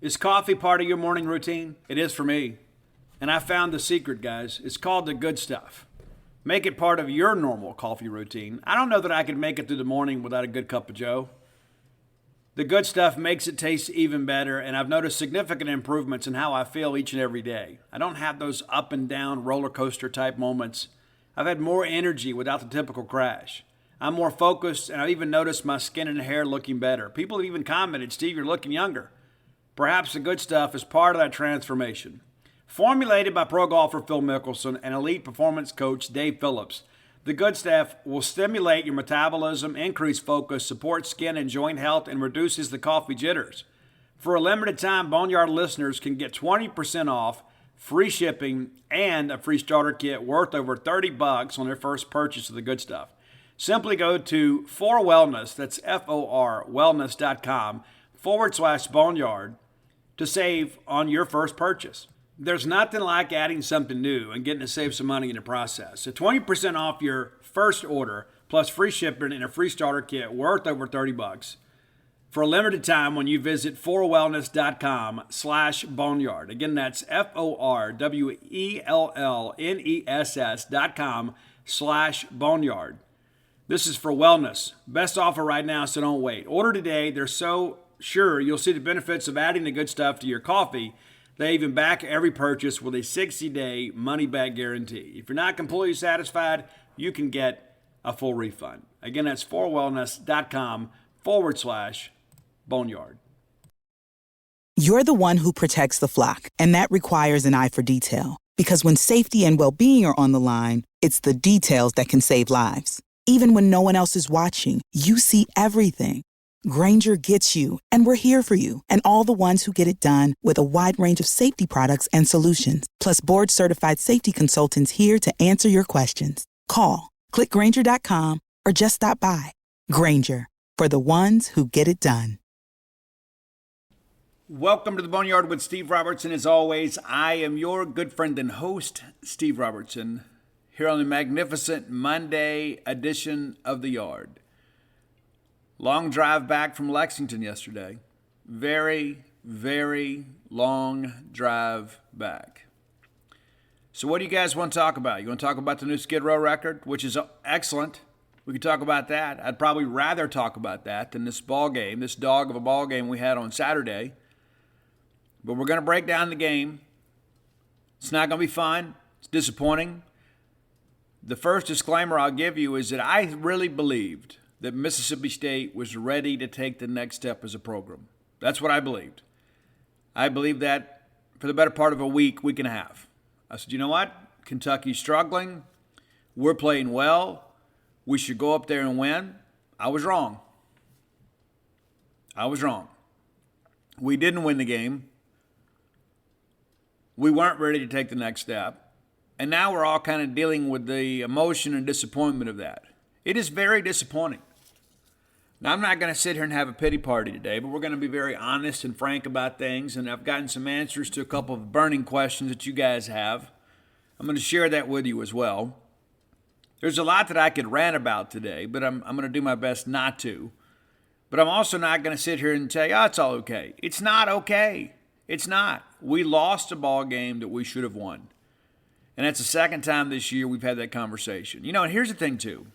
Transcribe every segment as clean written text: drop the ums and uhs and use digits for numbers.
Is coffee part of your morning routine? It is for me. And I found the secret, guys. It's called the good stuff. Make it part of your normal coffee routine. I don't know that I could make it through the morning without a good cup of joe. The good stuff makes it taste even better, and I've noticed significant improvements in how I feel each and every day. I don't have those up and down roller coaster type moments. I've had more energy without the typical crash. I'm more focused, and I've even noticed my skin and hair looking better. People have even commented, Steve, you're looking younger. Perhaps the good stuff is part of that transformation. Formulated by pro golfer Phil Mickelson and elite performance coach Dave Phillips, the good stuff will stimulate your metabolism, increase focus, support skin and joint health, and reduces the coffee jitters. For a limited time, Boneyard listeners can get 20% off, free shipping, and a free starter kit worth over $30 on their first purchase of the good stuff. Simply go to forwellness, that's F-O-R, wellness.com/Boneyard to save on your first purchase. There's nothing like adding something new and getting to save some money in the process. So 20% off your first order plus free shipping and a free starter kit worth over $30 for a limited time when you visit forwellness.com/Boneyard. Again, that's FORWELLNESS.com/Boneyard. This is for wellness. Best offer right now, so don't wait. Order today. They're so sure you'll see the benefits of adding the good stuff to your coffee. They even back every purchase with a 60-day money-back guarantee. If you're not completely satisfied, you can get a full refund. Again, that's forwellness.com/Boneyard. You're the one who protects the flock, and that requires an eye for detail. Because when safety and well-being are on the line, it's the details that can save lives. Even when no one else is watching, you see everything. Grainger gets you, and we're here for you, and all the ones who get it done with a wide range of safety products and solutions, plus board-certified safety consultants here to answer your questions. Call, click Grainger.com, or just stop by. Grainger, for the ones who get it done. Welcome to the Boneyard with Steve Robertson. As always, I am your good friend and host, Steve Robertson, here on the magnificent Monday edition of The Yard. Long drive back from Lexington yesterday. Very, very long drive back. So what do you guys want to talk about? You want to talk about the new Skid Row record, which is excellent. We could talk about that. I'd probably rather talk about that than this ball game, this dog of a ball game we had on Saturday. But we're going to break down the game. It's not going to be fun. It's disappointing. The first disclaimer I'll give you is that I really believed that Mississippi State was ready to take the next step as a program. That's what I believed. I believed that for the better part of a week and a half. I said, you know what? Kentucky's struggling. We're playing well. We should go up there and win. I was wrong. We didn't win the game. We weren't ready to take the next step. And now we're all kind of dealing with the emotion and disappointment of that. It is very disappointing. Now, I'm not going to sit here and have a pity party today, but we're going to be very honest and frank about things, and I've gotten some answers to a couple of burning questions that you guys have. I'm going to share that with you as well. There's a lot that I could rant about today, but I'm going to do my best not to. But I'm also not going to sit here and tell you, oh, it's all okay. It's not okay. It's not. We lost a ball game that we should have won. And that's the second time this year we've had that conversation. You know, and here's the thing, too.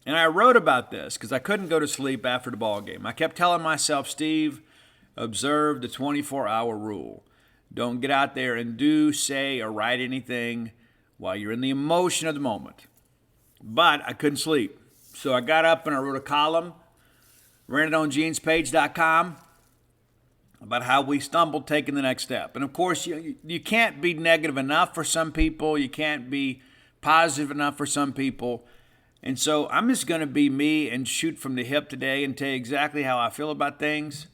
And I wrote about this because I couldn't go to sleep after the ball game. I kept telling myself, Steve, observe the 24-hour rule. Don't get out there and do, say, or write anything while you're in the emotion of the moment. But I couldn't sleep. So I got up and I wrote a column, ran it on genespage.com, about how we stumbled taking the next step. And, of course, you can't be negative enough for some people. You can't be positive enough for some people. And so I'm just going to be me and shoot from the hip today and tell you exactly how I feel about things.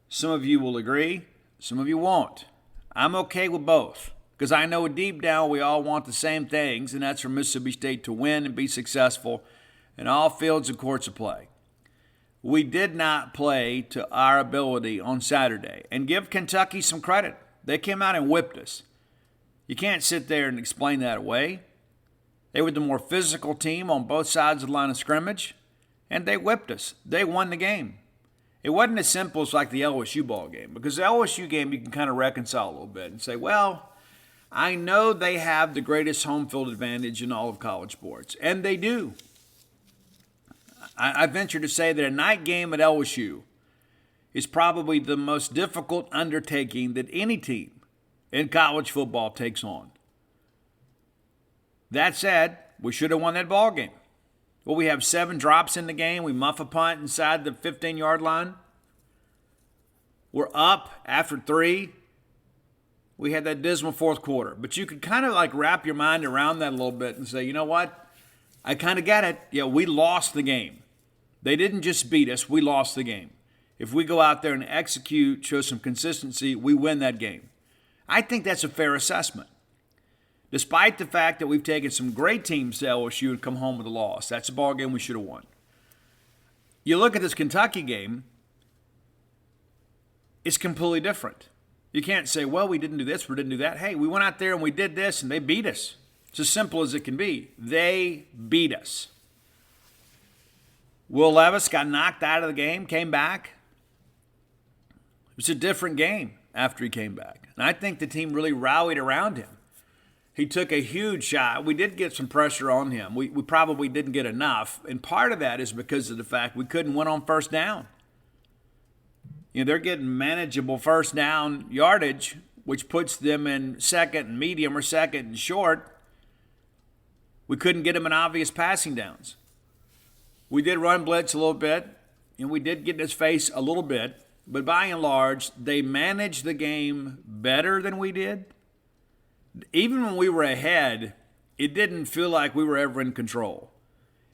Some of you will agree. Some of you won't. I'm okay with both because I know deep down we all want the same things, and that's for Mississippi State to win and be successful in all fields and courts of play. We did not play to our ability on Saturday. And give Kentucky some credit. They came out and whipped us. You can't sit there and explain that away. They were the more physical team on both sides of the line of scrimmage, and they whipped us. They won the game. It wasn't as simple as like the LSU ball game, because the LSU game you can kind of reconcile a little bit and say, well, I know they have the greatest home field advantage in all of college sports, and they do. I venture to say that a night game at LSU is probably the most difficult undertaking that any team in college football takes on. That said, we should have won that ball game. Well, we have 7 drops in the game. We muff a punt inside the 15-yard line. We're up after 3. We had that dismal fourth quarter. But you could kind of like wrap your mind around that a little bit and say, you know what? I kind of get it. Yeah, we lost the game. They didn't just beat us. We lost the game. If we go out there and execute, show some consistency, we win that game. I think that's a fair assessment. Despite the fact that we've taken some great teams to LSU and come home with a loss. That's a ball game we should have won. You look at this Kentucky game, it's completely different. You can't say, well, we didn't do this, we didn't do that. Hey, we went out there and we did this and they beat us. It's as simple as it can be. They beat us. Will Levis got knocked out of the game, came back. It was a different game after he came back. And I think the team really rallied around him. He took a huge shot. We did get some pressure on him. We probably didn't get enough. And part of that is because of the fact we couldn't win on first down. You know, they're getting manageable first down yardage, which puts them in second and medium or second and short. We couldn't get them in obvious passing downs. We did run blitz a little bit, and we did get in his face a little bit. But by and large, they managed the game better than we did. Even when we were ahead, it didn't feel like we were ever in control.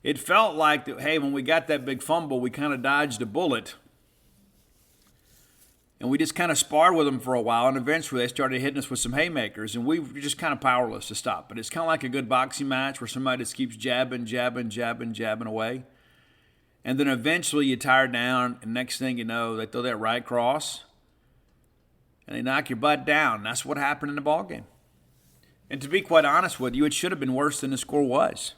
It felt like, that, hey, when we got that big fumble, we kind of dodged a bullet. And we just kind of sparred with them for a while, and eventually they started hitting us with some haymakers, and we were just kind of powerless to stop. But it's kind of like a good boxing match where somebody just keeps jabbing away. And then eventually you tire down, and next thing you know, they throw that right cross, and they knock your butt down. That's what happened in the ballgame. And to be quite honest with you, it should have been worse than the score was.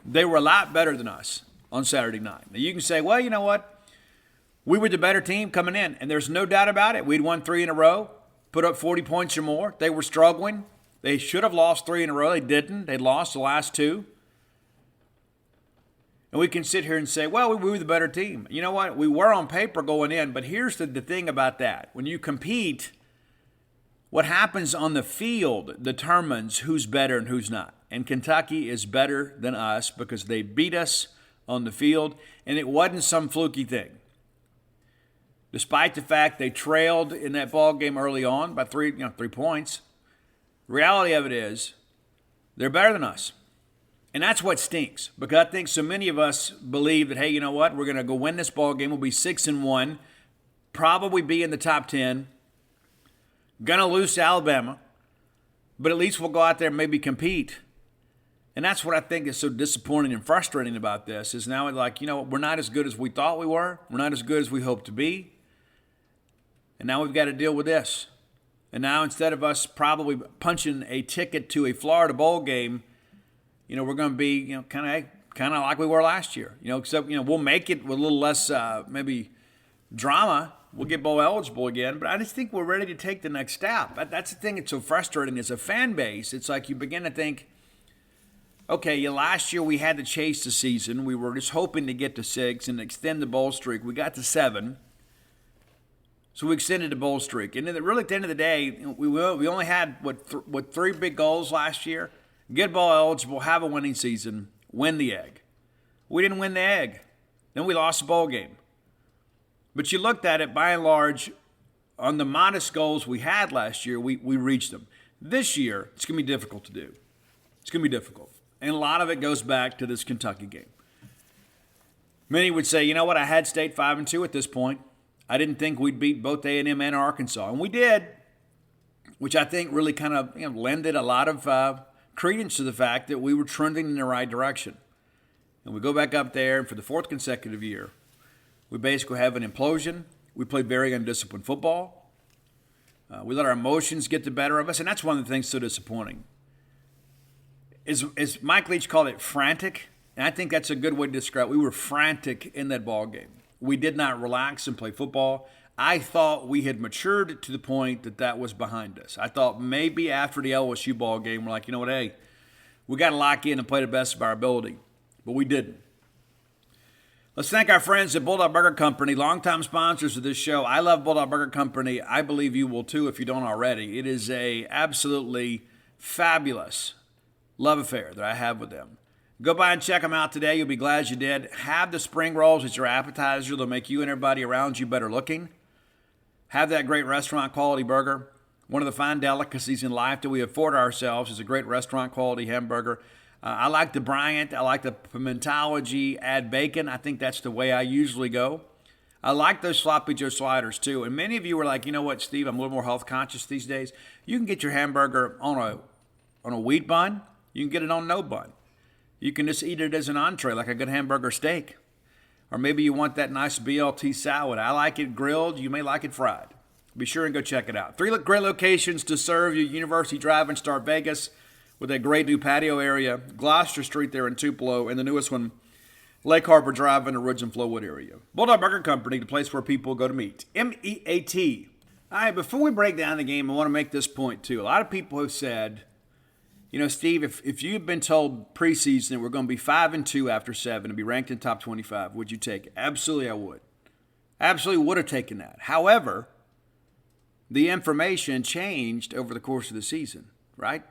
They were a lot better than us on Saturday night. Now you can say, well, you know what? We were the better team coming in, and there's no doubt about it. We'd won 3 in a row, put up 40 points or more. They were struggling. They should have lost 3 in a row. They didn't. They lost the last 2. And we can sit here and say, well, we were the better team. You know what? We were on paper going in, but here's the thing about that. When you compete, what happens on the field determines who's better and who's not. And Kentucky is better than us because they beat us on the field, and it wasn't some fluky thing. Despite the fact they trailed in that ball game early on by 3 points, the reality of it is they're better than us. And that's what stinks, because I think so many of us believe that, hey, you know what, we're going to go win this ball game. We'll be 6-1, probably be in the top 10. Going to lose to Alabama, but at least we'll go out there and maybe compete. And that's what I think is so disappointing and frustrating about this is now like, you know, we're not as good as we thought we were. We're not as good as we hoped to be. And now we've got to deal with this. And now instead of us probably punching a ticket to a Florida bowl game, you know, we're going to be, you know, kind of like we were last year. You know, except, you know, we'll make it with a little less maybe drama. We'll get bowl eligible again, but I just think we're ready to take the next step. That's the thing that's so frustrating as a fan base. It's like you begin to think, okay, last year we had to chase the season. We were just hoping to get to 6 and extend the bowl streak. We got to 7, so we extended the bowl streak. And then really at the end of the day, we only had, 3 big goals last year? Get bowl eligible, have a winning season, win the egg. We didn't win the egg. Then we lost the bowl game. But you looked at it, by and large, on the modest goals we had last year, we reached them. This year, it's going to be difficult to do. It's going to be difficult. And a lot of it goes back to this Kentucky game. Many would say, you know what, I had State 5-2 at this point. I didn't think we'd beat both A&M and Arkansas. And we did, which I think really kind of lended a lot of credence to the fact that we were trending in the right direction. And we go back up there, and for the 4th consecutive year, we basically have an implosion. We played very undisciplined football. We let our emotions get the better of us, and that's one of the things so disappointing. As Mike Leach called it, frantic, and I think that's a good way to describe it. We were frantic in that ball game. We did not relax and play football. I thought we had matured to the point that that was behind us. I thought maybe after the LSU ball game, we're like, you know what, hey, we got to lock in and play the best of our ability. But we didn't. Let's thank our friends at Bulldog Burger Company, longtime sponsors of this show. I love Bulldog Burger Company. I believe you will too if you don't already. It is a absolutely fabulous love affair that I have with them. Go by and check them out today. You'll be glad you did. Have the spring rolls as your appetizer. They'll make you and everybody around you better looking. Have that great restaurant quality burger. One of the fine delicacies in life that we afford ourselves is a great restaurant quality hamburger. I like the Bryant. I like the pimentology. Add bacon. I think that's the way I usually go. I like those Sloppy Joe sliders too. And many of you were like, you know what, Steve, I'm a little more health conscious these days. You can get your hamburger on a wheat bun. You can get it on no bun. You can just eat it as an entree like a good hamburger steak. Or maybe you want that nice BLT salad. I like it grilled. You may like it fried. Be sure and go check it out. 3 great locations to serve you. University Drive in Star Vegas with a great new patio area. Gloucester Street there in Tupelo. And the newest one, Lake Harbor Drive in the Ridge and Flowwood area. Bulldog Burger Company, the place where people go to meet. MEAT. All right, before we break down the game, I want to make this point too. A lot of people have said, you know, Steve, if you had been told preseason that we're going to be 5-2 after 7 and be ranked in top 25, would you take it? Absolutely, I would. Absolutely would have taken that. However, the information changed over the course of the season, right?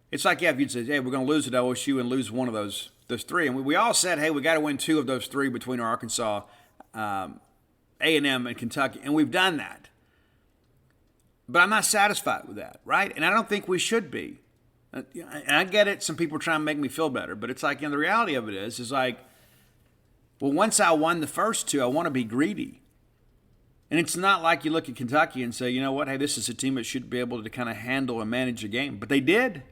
It's like, yeah, if you'd say, hey, we're going to lose at LSU and lose one of those 3. And we all said, hey, we got to win 2 of those 3 between Arkansas, A&M, and Kentucky. And we've done that. But I'm not satisfied with that, right? And I don't think we should be. And I get it. Some people are trying to make me feel better. But it's like, you know, the reality of it is like, well, once I won the first 2, I want to be greedy. And it's not like you look at Kentucky and say, you know what, hey, this is a team that should be able to kind of handle and manage a game. But they did.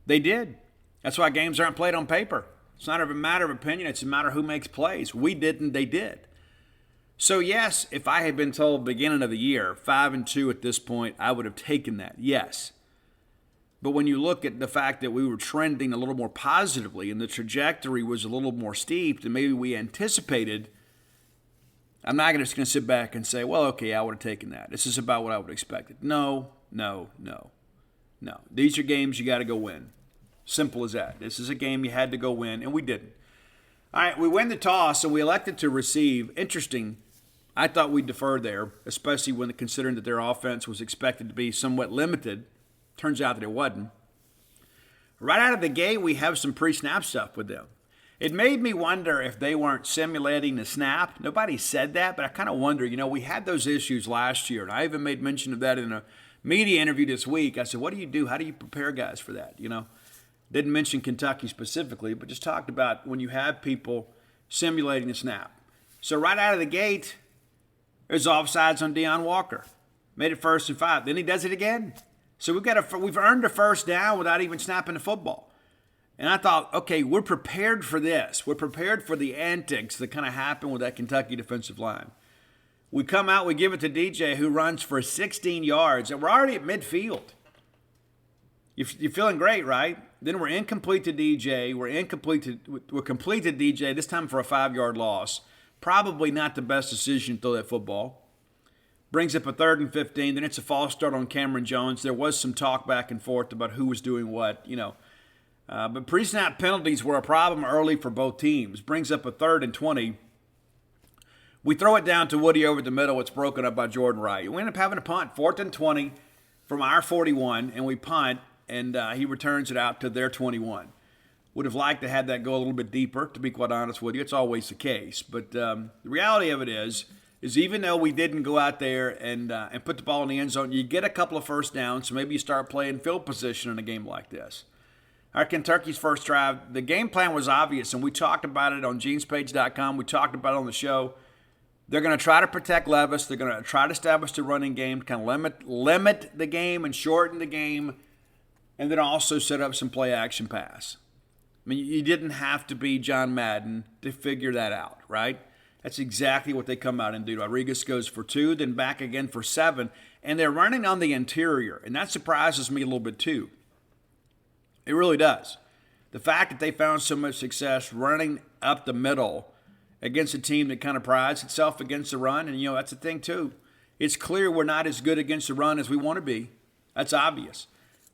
They did. That's why games aren't played on paper. It's not a matter of opinion. It's a matter of who makes plays. We didn't. They did. So, yes, if I had been told beginning of the year, 5-2 at this point, I would have taken that. Yes. But when you look at the fact that we were trending a little more positively and the trajectory was a little more steep than maybe we anticipated, I'm not just going to sit back and say, well, okay, I would have taken that. This is about what I would have expected. No. These are games you got to go win. Simple as that. This is a game you had to go win, and we didn't. All right, we win the toss, and we elected to receive. Interesting. I thought we'd defer there, especially when considering that their offense was expected to be somewhat limited. Turns out that it wasn't. Right out of the gate, we have some pre-snap stuff with them. It made me wonder if they weren't simulating the snap. Nobody said that, but I kind of wonder, you know, we had those issues last year, and I even made mention of that in a media interview this week. I said, what do you do? How do you prepare guys for that? You know, didn't mention Kentucky specifically, but just talked about when you have people simulating the snap. So right out of the gate, there's offsides on Deion Walker. Made it 1st and 5. Then he does it again. So we've earned a first down without even snapping the football. And I thought, okay, we're prepared for this. We're prepared for the antics that kind of happen with that Kentucky defensive line. We come out, we give it to DJ, who runs for 16 yards, and we're already at midfield. You're feeling great, right? Then we're incomplete to DJ. We're complete to DJ, this time for a 5-yard loss. Probably not the best decision to throw that football. Brings up a 3rd and 15. Then it's a false start on Cameron Jones. There was some talk back and forth about who was doing what, you know. But pre-snap penalties were a problem early for both teams. Brings up a 3rd and 20. We throw it down to Woody over the middle. It's broken up by Jordan Wright. We end up having a punt, 4th and 20 from our 41, and we punt, and he returns it out to their 21. Would have liked to have that go a little bit deeper, to be quite honest with you. It's always the case. But the reality of it is even though we didn't go out there and put the ball in the end zone, you get a couple of first downs, so maybe you start playing field position in a game like this. Our Kentucky's first drive, the game plan was obvious, and we talked about it on genespage.com. We talked about it on the show. They're going to try to protect Levis. They're going to try to establish the running game, kind of limit the game and shorten the game, and then also set up some play-action pass. I mean, you didn't have to be John Madden to figure that out, right? That's exactly what they come out and do. Rodriguez goes for 2, then back again for 7, and they're running on the interior, and that surprises me a little bit too. It really does. The fact that they found so much success running up the middle against a team that kind of prides itself against the run. And, that's the thing, too. It's clear we're not as good against the run as we want to be. That's obvious.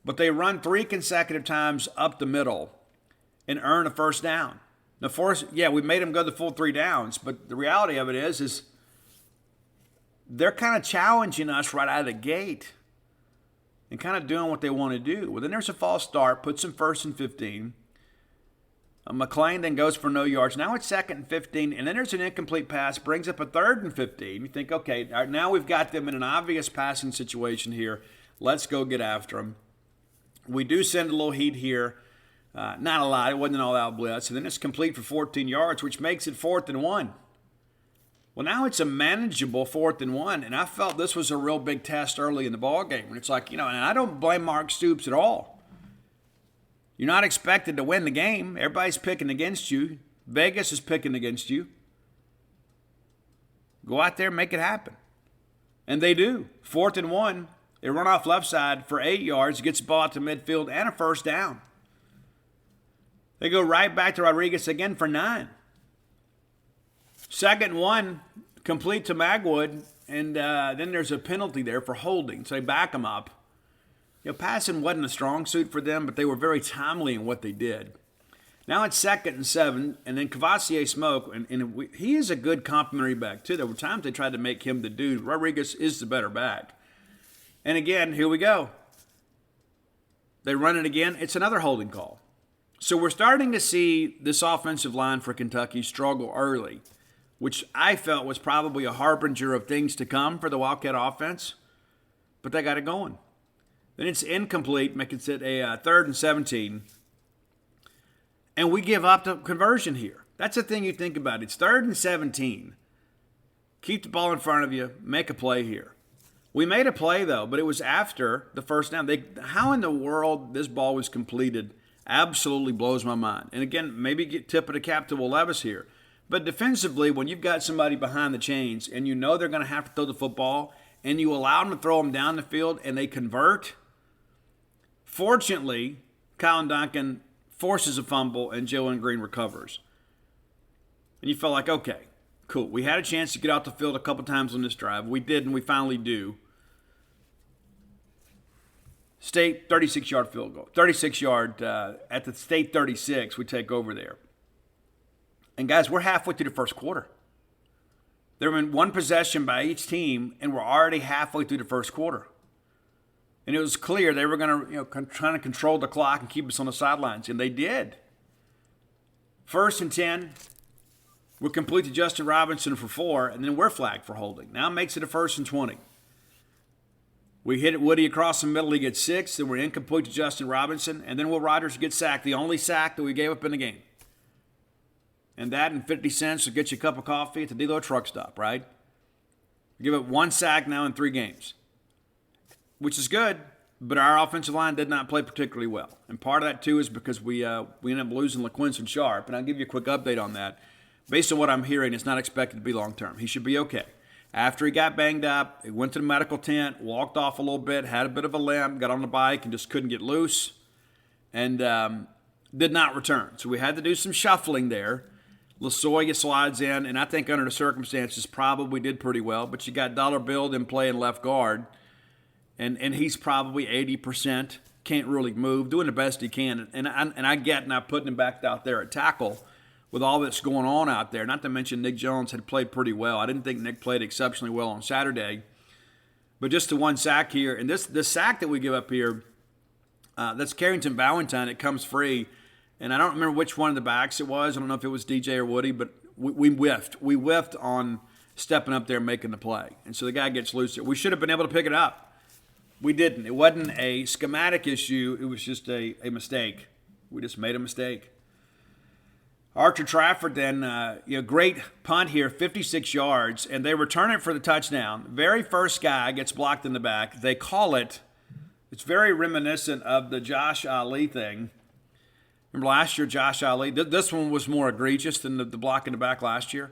But they run 3 consecutive times up the middle and earn a first down. Now, we made them go the full 3 downs, but the reality of it is they're kind of challenging us right out of the gate and kind of doing what they want to do. Well, then there's a false start, puts them 1st and 15. McLean then goes for no yards. Now it's 2nd and 15, and then there's an incomplete pass, brings up a 3rd and 15. You think, okay, now we've got them in an obvious passing situation here. Let's go get after them. We do send a little heat here. Not a lot. It wasn't all out blitz. And then it's complete for 14 yards, which makes it 4th and 1. Well, now it's a manageable 4th and 1, and I felt this was a real big test early in the ballgame. And it's like, and I don't blame Mark Stoops at all. You're not expected to win the game. Everybody's picking against you. Vegas is picking against you. Go out there and make it happen. And they do. 4th and 1. They run off left side for 8 yards, gets the ball out to midfield, and a first down. They go right back to Rodriguez again for 9. 2nd and 1, complete to Magwood, and then there's a penalty there for holding, so they back them up. Passing wasn't a strong suit for them, but they were very timely in what they did. Now it's 2nd and 7, and then Cavassier Smoke, and he is a good complimentary back, too. There were times they tried to make him the dude. Rodriguez is the better back. And again, here we go. They run it again. It's another holding call. So we're starting to see this offensive line for Kentucky struggle early, which I felt was probably a harbinger of things to come for the Wildcat offense, but they got it going. Then it's incomplete, making it a 3rd and 17, and we give up the conversion here. That's the thing you think about. It's 3rd and 17. Keep the ball in front of you. Make a play here. We made a play, though, but it was after the first down. How in the world this ball was completed absolutely blows my mind. And again, maybe get tip of the cap to Will Levis here. But defensively, when you've got somebody behind the chains and you know they're going to have to throw the football and you allow them to throw them down the field and they convert, fortunately, Colin Duncan forces a fumble and Jalen Green recovers. And you felt like, okay, cool. We had a chance to get out the field a couple times on this drive. We did, and we finally do. State 36-yard field goal. 36-yard at the State 36, we take over there. And, guys, we're halfway through the first quarter. There have been one possession by each team, and we're already halfway through the first quarter. And it was clear they were going to, trying to control the clock and keep us on the sidelines, and they did. 1st and 10. We're complete to Justin Robinson for 4, and then we're flagged for holding. Now it makes it a 1st and 20. We hit it Woody across the middle. He gets 6. Then we're incomplete to Justin Robinson. And then Will Rogers gets sacked, the only sack that we gave up in the game. And that and 50 cents will get you a cup of coffee at the Delo truck stop, right? We give up 1 sack now in 3 games, which is good, but our offensive line did not play particularly well. And part of that, too, is because we ended up losing LaQuinson Sharp. And I'll give you a quick update on that. Based on what I'm hearing, it's not expected to be long-term. He should be okay. After he got banged up, he went to the medical tent, walked off a little bit, had a bit of a limp, got on the bike, and just couldn't get loose, and did not return. So we had to do some shuffling there. Lasoya slides in, and I think under the circumstances probably did pretty well, but you got Dollar Bill in play in left guard, and he's probably 80%, can't really move, doing the best he can. And I get not putting him back out there at tackle with all that's going on out there. Not to mention Nick Jones had played pretty well. I didn't think Nick played exceptionally well on Saturday. But just the 1 sack here. And this sack that we give up here, that's Carrington Valentine. It comes free. And I don't remember which one of the backs it was. I don't know if it was DJ or Woody, but we whiffed. We whiffed on stepping up there and making the play. And so the guy gets loose. We should have been able to pick it up. We didn't. It wasn't a schematic issue. It was just a mistake. We just made a mistake. Archer Trafford then, great punt here, 56 yards, and they return it for the touchdown. Very first guy gets blocked in the back. They call it. It's very reminiscent of the Josh Ali thing. Remember last year, Josh Ali? This one was more egregious than the block in the back last year.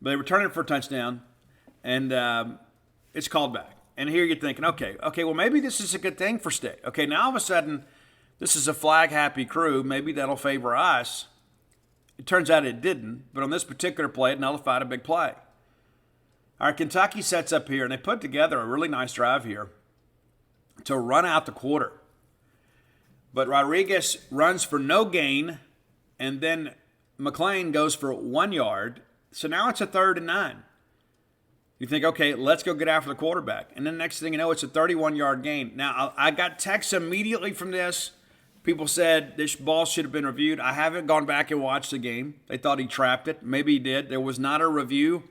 But they return it for a touchdown, and it's called back. And here you're thinking, okay, well, maybe this is a good thing for State. Okay, now all of a sudden, this is a flag-happy crew. Maybe that'll favor us. It turns out it didn't, but on this particular play, it nullified a big play. All right, Kentucky sets up here, and they put together a really nice drive here to run out the quarter. But Rodriguez runs for no gain, and then Mclaughlin goes for 1 yard. So now it's a 3rd and 9. You think, okay, let's go get after the quarterback. And then next thing you know, it's a 31-yard gain. Now, I got texts immediately from this. People said this ball should have been reviewed. I haven't gone back and watched the game. They thought he trapped it. Maybe he did. There was not a review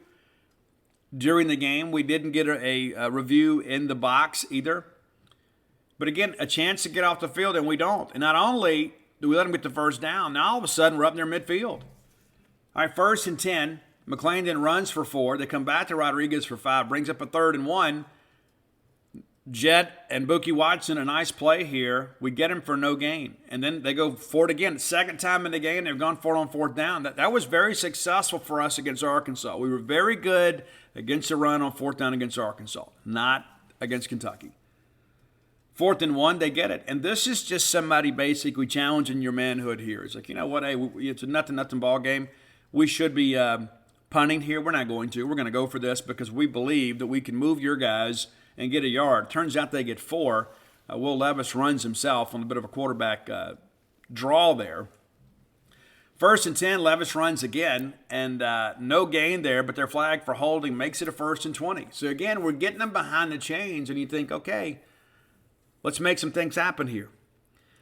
during the game. We didn't get a review in the box either. But again, a chance to get off the field, and we don't. And not only do we let them get the first down, now all of a sudden we're up near midfield. All right, 1st and 10. McLean then runs for 4. They come back to Rodriguez for 5. Brings up a 3rd and 1. Jet and Bookie Watson, a nice play here. We get him for no gain. And then they go for it again. Second time in the game, they've gone for it on 4th down. That was very successful for us against Arkansas. We were very good against the run on 4th down against Arkansas, not against Kentucky. 4th and 1, they get it. And this is just somebody basically challenging your manhood here. It's like, you know what, hey, it's a nothing ball game. We should be punting here. We're not going to. We're going to go for this because we believe that we can move your guys and get a yard. Turns out they get 4. Will Levis runs himself on a bit of a quarterback draw there. 1st and 10, Levis runs again, and no gain there, but they're flagged for holding, makes it a 1st and 20. So again, we're getting them behind the chains, and you think, okay, let's make some things happen here.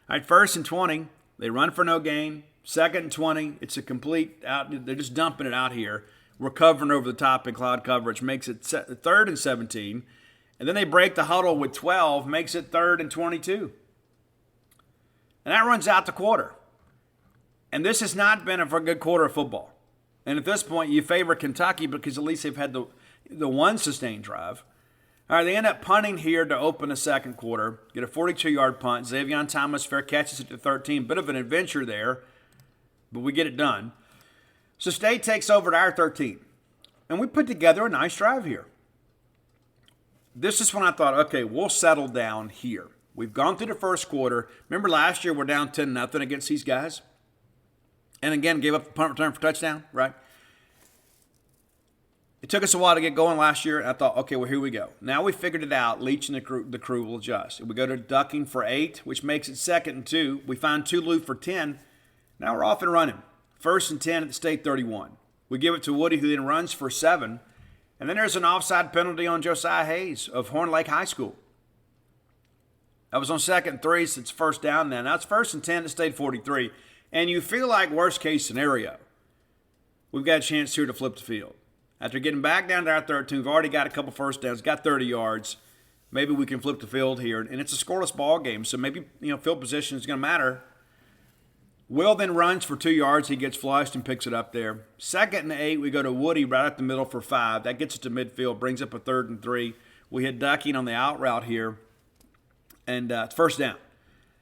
All right, 1st and 20, they run for no gain. 2nd and 20, it's a complete out. They're just dumping it out here. We're covering over the top in cloud coverage, makes it 3rd and 17. And then they break the huddle with 12, makes it 3rd and 22. And that runs out the quarter. And this has not been a good quarter of football. And at this point, you favor Kentucky because at least they've had the one sustained drive. All right, they end up punting here to open the second quarter, get a 42-yard punt. Xavier Thomas fair catches it to 13. Bit of an adventure there, but we get it done. So State takes over to our 13. And we put together a nice drive here. This is when I thought, okay, we'll settle down here. We've gone through the first quarter. Remember last year we're down 10-0 against these guys? And again, gave up the punt return for touchdown, right? It took us a while to get going last year. I thought, okay, well, here we go. Now we figured it out. Leach and the crew will adjust. We go to ducking for 8, which makes it 2nd and 2. We find Tulu for 10. Now we're off and running. 1st and 10 at the State 31. We give it to Woody, who then runs for 7. And then there's an offside penalty on Josiah Hayes of Horn Lake High School. That was on 2nd and 3, so it's 1st down now. Now it's 1st and 10 at State 43. And you feel like worst case scenario, we've got a chance here to flip the field. After getting back down to our 13, we've already got a couple first downs, got 30 yards. Maybe we can flip the field here. And it's a scoreless ball game, so maybe field position is going to matter. Will then runs for 2 yards. He gets flushed and picks it up there. 2nd and 8, we go to Woody right up the middle for 5. That gets it to midfield, brings up a 3rd and 3. We hit ducking on the out route here, and it's 1st down.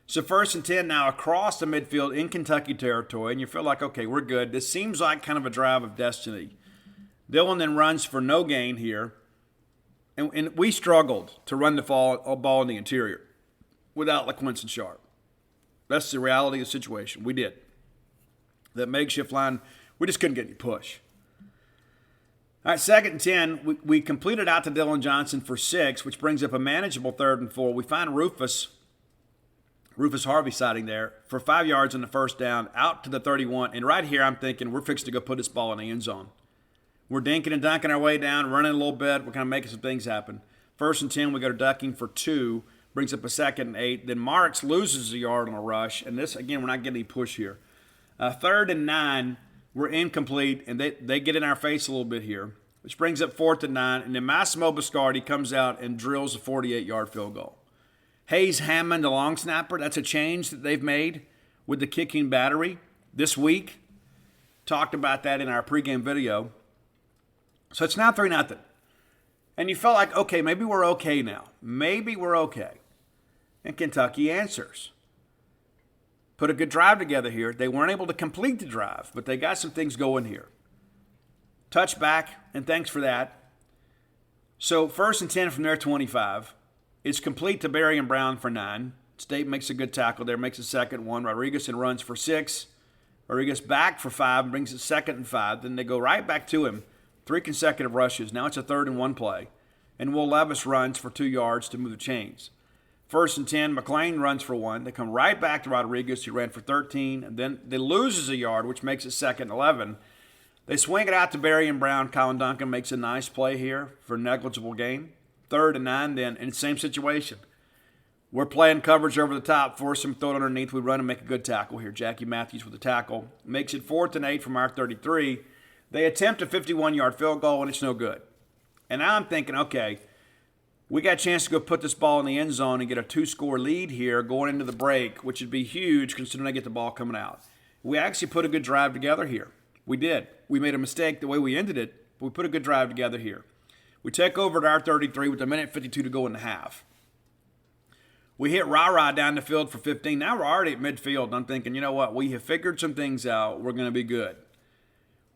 So 1st and 10 now across the midfield in Kentucky territory, and you feel like, okay, we're good. This seems like kind of a drive of destiny. Dillon then runs for no gain here, and we struggled to run the ball in the interior without LaQuinton Sharp. That's the reality of the situation. We did. That makeshift line, we just couldn't get any push. All right, 2nd and 10, we completed out to Dylan Johnson for 6, which brings up a manageable 3rd and 4. We find Rufus Harvey siding there for 5 yards on the 1st down, out to the 31. And right here, I'm thinking we're fixing to go put this ball in the end zone. We're dinking and dunking our way down, running a little bit. We're kind of making some things happen. 1st and 10, we go to ducking for 2. Brings up a 2nd and 8. Then Marks loses a yard on a rush. And this, again, we're not getting any push here. 3rd and 9, we're incomplete. And they get in our face a little bit here, which brings up 4th and 9. And then Massimo Biscardi comes out and drills a 48-yard field goal. Hayes Hammond, the long snapper, that's a change that they've made with the kicking battery this week. Talked about that in our pregame video. So it's now 3-0. And you felt like, okay, maybe we're okay now. Maybe we're okay. And Kentucky answers. Put a good drive together here. They weren't able to complete the drive, but they got some things going here. Touchback, and thanks for that. So 1st and 10 from their 25. It's complete to Berry and Brown for 9. State makes a good tackle there, makes a 2nd one. Rodriguez and runs for 6. or he gets back for 5 and brings it 2nd and 5. Then they go right back to him. 3 consecutive rushes. Now it's a 3rd and 1 play. And Will Levis runs for 2 yards to move the chains. 1st and 10, McLean runs for 1. They come right back to Rodriguez, who ran for 13. And then they loses a yard, which makes it 2nd and 11. They swing it out to Barry and Brown. Colin Duncan makes a nice play here for a negligible gain. 3rd and 9 then, in the same situation. We're playing coverage over the top, force him, throw it underneath. We run and make a good tackle here. Jackie Matthews with the tackle. Makes it 4th and 8 from our 33. They attempt a 51-yard field goal, and it's no good. And now I'm thinking, okay, we got a chance to go put this ball in the end zone and get a 2-score lead here going into the break, which would be huge considering I get the ball coming out. We actually put a good drive together here. We did. We made a mistake the way we ended it, but we put a good drive together here. We take over at our 33 with a minute 52 to go in the half. We hit rah-rah down the field for 15. Now we're already at midfield, and I'm thinking, you know what? We have figured some things out. We're going to be good.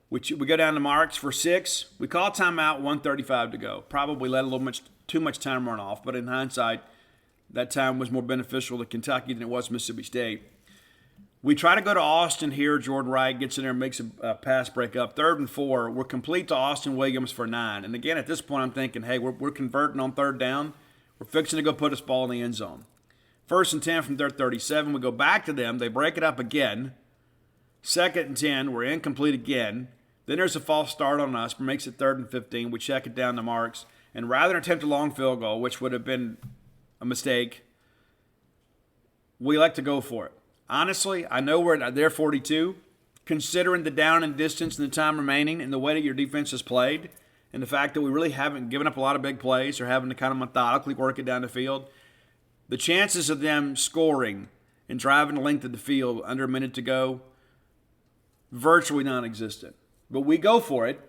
We go down to Marks for 6. We call timeout, 1:35 to go. Probably let a little too much time run off, but in hindsight, that time was more beneficial to Kentucky than it was Mississippi State. We try to go to Austin here. Jordan Wright gets in there and makes a pass break up. 3rd and 4. We're complete to Austin Williams for 9. And again, at this point, I'm thinking, hey, we're converting on 3rd down. We're fixing to go put this ball in the end zone. 1st and 10 from their 37. We go back to them. They break it up again. 2nd and 10. We're incomplete again. Then there's a false start on us, makes it 3rd and 15. We check it down to Marks. And rather than attempt a long field goal, which would have been a mistake, we like to go for it. Honestly, I know we're at their 42. Considering the down and distance and the time remaining and the way that your defense has played and the fact that we really haven't given up a lot of big plays or having to kind of methodically work it down the field, the chances of them scoring and driving the length of the field under a minute to go, virtually non-existent. But we go for it,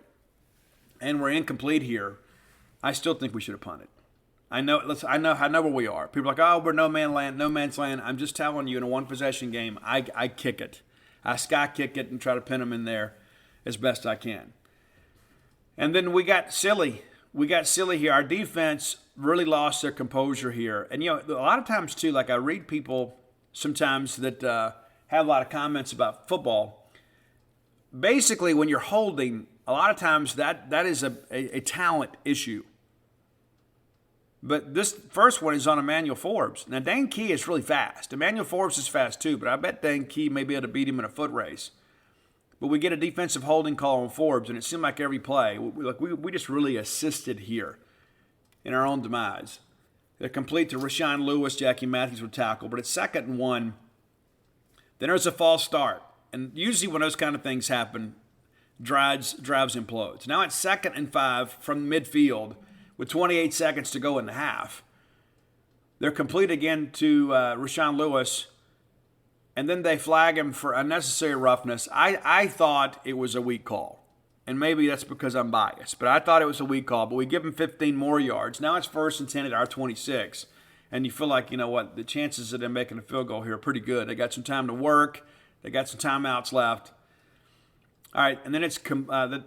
and we're incomplete here. I still think we should have punted. I know where we are. People are like, oh, we're no man's land. I'm just telling you, in a one-possession game, I kick it. I sky kick it and try to pin them in there as best I can. And then we got silly. We got silly here. Our defense really lost their composure here. And, a lot of times, too, like I read people sometimes that have a lot of comments about football. Basically, when you're holding, a lot of times that is a talent issue. But this first one is on Emmanuel Forbes. Now, Dane Key is really fast. Emmanuel Forbes is fast, too, but I bet Dane Key may be able to beat him in a foot race. But we get a defensive holding call on Forbes, and it seemed like every play, we just really assisted here in our own demise. They're complete to Rashawn Lewis, Jackie Matthews with tackle, but it's 2nd and 1. Then there's a false start. And usually when those kind of things happen, drives implodes. Now it's 2nd and 5 from midfield with 28 seconds to go in the half. They're complete again to Rashawn Lewis, and then they flag him for unnecessary roughness. I thought it was a weak call, and maybe that's because I'm biased, but I thought it was a weak call, but we give him 15 more yards. Now it's 1st and 10 at our 26, and you feel like, the chances of them making a field goal here are pretty good. They got some time to work. They got some timeouts left. All right, and then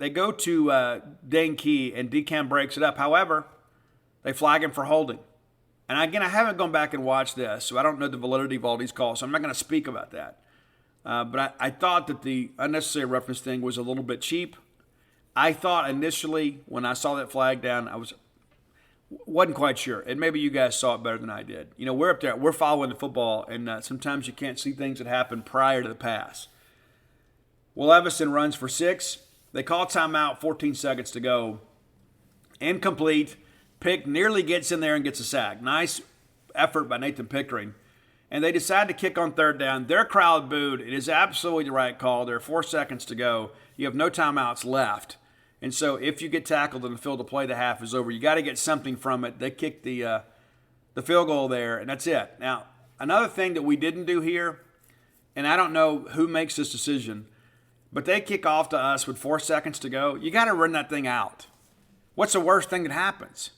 they go to Dane Key, and DeCam breaks it up. However, they flag him for holding. And again, I haven't gone back and watched this, so I don't know the validity of all these calls, so I'm not going to speak about that. But I thought that the unnecessary roughness thing was a little bit cheap. I thought initially when I saw that flag down, I wasn't quite sure. And maybe you guys saw it better than I did. We're up there. We're following the football, and sometimes you can't see things that happen prior to the pass. Will Evison runs for 6. They call timeout, 14 seconds to go. Incomplete. Pick nearly gets in there and gets a sack. Nice effort by Nathan Pickering. And they decide to kick on 3rd down. Their crowd booed. It is absolutely the right call. There are 4 seconds to go. You have no timeouts left. And so if you get tackled in the field of play, the half is over. You got to get something from it. They kick the field goal there, and that's it. Now, another thing that we didn't do here, and I don't know who makes this decision, but they kick off to us with 4 seconds to go. You got to run that thing out. What's the worst thing that happens?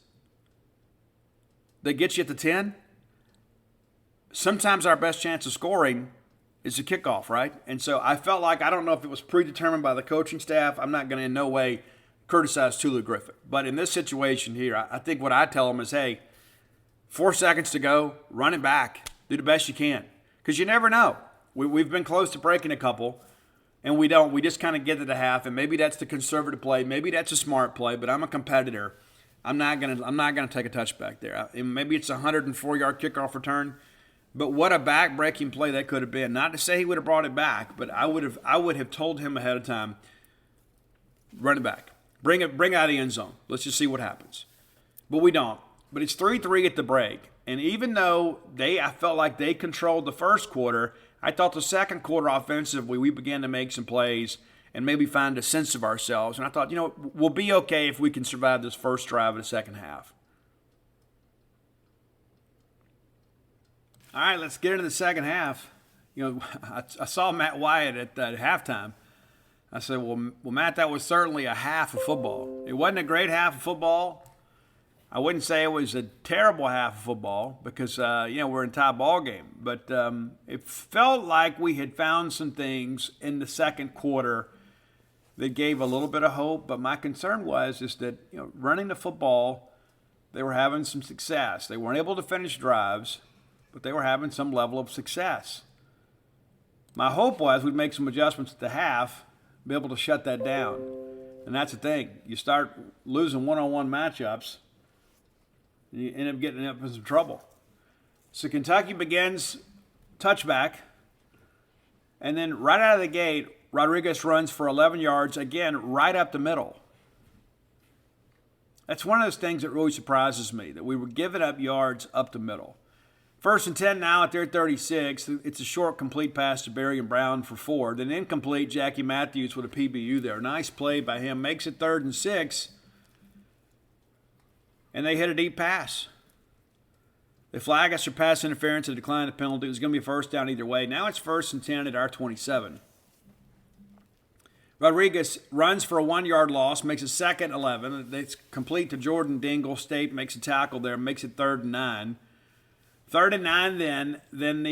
They get you at the 10? Sometimes our best chance of scoring is a kickoff, right? And so I felt like, I don't know if it was predetermined by the coaching staff. I'm not going to in no way criticize Tulu Griffith. But in this situation here, I think what I tell them is, hey, 4 seconds to go, run it back. Do the best you can. Because you never know. We've been close to breaking a couple. And we don't. We just kind of get to the half, and maybe that's the conservative play. Maybe that's a smart play, but I'm a competitor. I'm not gonna take a touchback there. And maybe it's a 104-yard kickoff return, but what a back-breaking play that could have been. Not to say he would have brought it back, but I would have told him ahead of time, run it back, bring out the end zone. Let's just see what happens. But we don't. But it's 3-3 at the break, and even though I felt like they controlled the first quarter, I thought the second quarter offensively, we began to make some plays and maybe find a sense of ourselves. And I thought, we'll be okay if we can survive this first drive of the second half. All right, let's get into the second half. I saw Matt Wyatt at halftime. I said, well, Matt, that was certainly a half of football. It wasn't a great half of football. I wouldn't say it was a terrible half of football because, we're in a tie ball game. But it felt like we had found some things in the second quarter that gave a little bit of hope. But my concern was that, running the football, they were having some success. They weren't able to finish drives, but they were having some level of success. My hope was we'd make some adjustments at the half, be able to shut that down. And that's the thing. You start losing one-on-one matchups, you end up getting up in some trouble. So Kentucky begins touchback, and then right out of the gate, Rodriguez runs for 11 yards, again, right up the middle. That's one of those things that really surprises me, that we were giving up yards up the middle. 1st and 10 now at their 36. It's a short, complete pass to Berry and Brown for 4. Then incomplete, Jackie Matthews with a PBU there. Nice play by him. Makes it 3rd and 6. And they hit a deep pass. They flag us for pass interference and decline the penalty. It was going to be first down either way. Now it's 1st and 10 at our 27. Rodriguez runs for a 1-yard loss, makes it 2nd and 11. It's complete to Jordan Dingle. State makes a tackle there, makes it 3rd and 9. 3rd and 9 then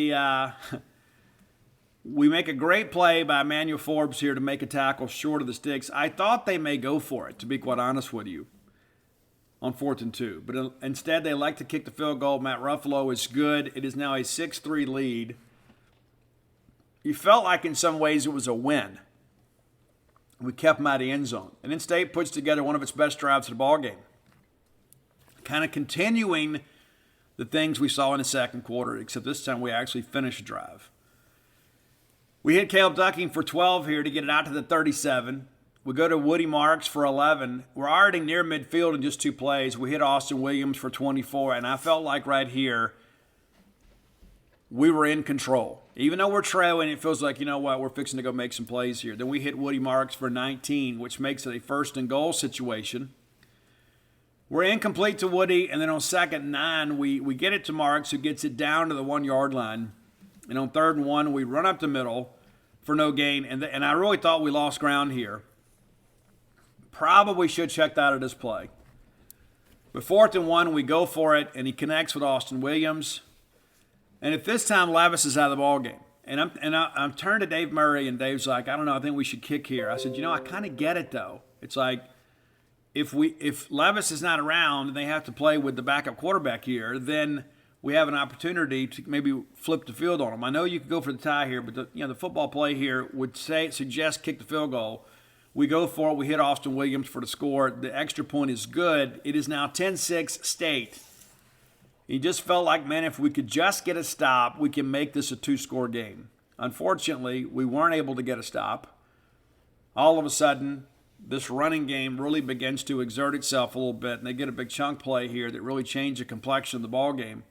we make a great play by Emmanuel Forbes here to make a tackle short of the sticks. I thought they may go for it, to be quite honest with you, on 4th and 2. But instead, they like to kick the field goal. Matt Ruffalo is good. It is now a 6-3 lead. You felt like in some ways it was a win. We kept them out of the end zone. And then State puts together one of its best drives of the ball game, kind of continuing the things we saw in the second quarter, except this time we actually finished the drive. We hit Caleb Ducking for 12 here to get it out to the 37. We go to Woody Marks for 11. We're already near midfield in just 2 plays. We hit Austin Williams for 24, and I felt like right here we were in control. Even though we're trailing, it feels like, we're fixing to go make some plays here. Then we hit Woody Marks for 19, which makes it a 1st and goal situation. We're incomplete to Woody, and then on 2nd and 9, we get it to Marks, who gets it down to the 1-yard line. And on 3rd and 1, we run up the middle for no gain, and I really thought we lost ground here. Probably should check out of this play. But 4th and 1, we go for it, and he connects with Austin Williams. And at this time, Levis is out of the ball game. And I'm turned to Dave Murray, and Dave's like, I don't know, I think we should kick here. I said, I kind of get it, though. It's like, if Levis is not around and they have to play with the backup quarterback here, then we have an opportunity to maybe flip the field on them. I know you could go for the tie here, but the football play here would suggest kick the field goal. We go for it. We hit Austin Williams for the score. The extra point is good. It is now 10-6 State. He just felt like, man, if we could just get a stop, we can make this a 2-score game. Unfortunately, we weren't able to get a stop. All of a sudden, this running game really begins to exert itself a little bit, and they get a big chunk play here that really changed the complexion of the ball game.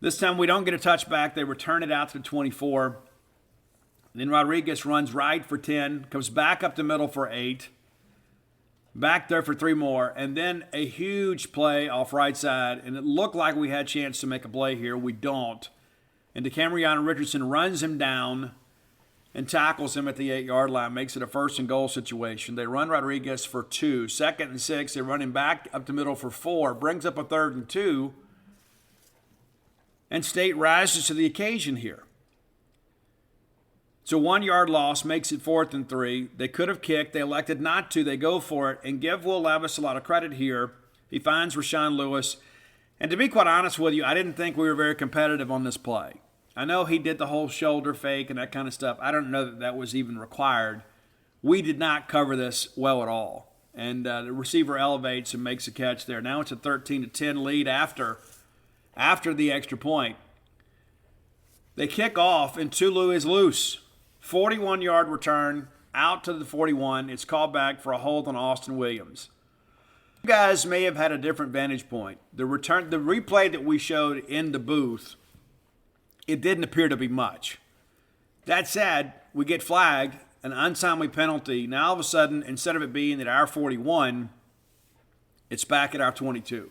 This time we don't get a touchback. They return it out to the 24. And then Rodriguez runs right for 10, comes back up the middle for 8, back there for 3 more, and then a huge play off right side, and it looked like we had a chance to make a play here. We don't. And DeCamerion Richardson runs him down and tackles him at the 8-yard line, makes it a 1st and goal situation. They run Rodriguez for 2. 2nd and 6, they run him back up the middle for 4, brings up a 3rd and 2, and State rises to the occasion here. So 1-yard loss makes it 4th and 3. They could have kicked. They elected not to. They go for it. And give Will Levis a lot of credit here. He finds Rashawn Lewis. And to be quite honest with you, I didn't think we were very competitive on this play. I know he did the whole shoulder fake and that kind of stuff. I don't know that that was even required. We did not cover this well at all. And the receiver elevates and makes a catch there. Now it's a 13-10 lead after the extra point. They kick off, and Tulu is loose. 41-yard return out to the 41. It's called back for a hold on Austin Williams. You guys may have had a different vantage point. The replay that we showed in the booth, it didn't appear to be much. That said, we get flagged, an untimely penalty. Now all of a sudden, instead of it being at our 41, it's back at our 22.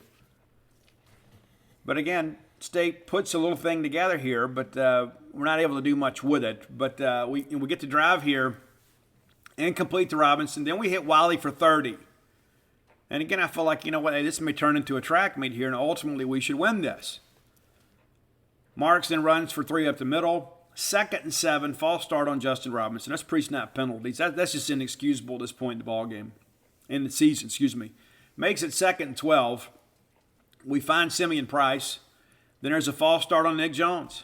But again, State puts a little thing together here, but we're not able to do much with it. But we get to drive here, incomplete to Robinson. Then we hit Wiley for 30. And again, I feel like, hey, this may turn into a track meet here, and ultimately we should win this. Marks then runs for 3 up the middle. 2nd and 7, false start on Justin Robinson. That's pre-snap penalties. That's just inexcusable at this point in the ball game, in the season, Makes it 2nd and 12. We find Simeon Price. Then there's a false start on Nick Jones.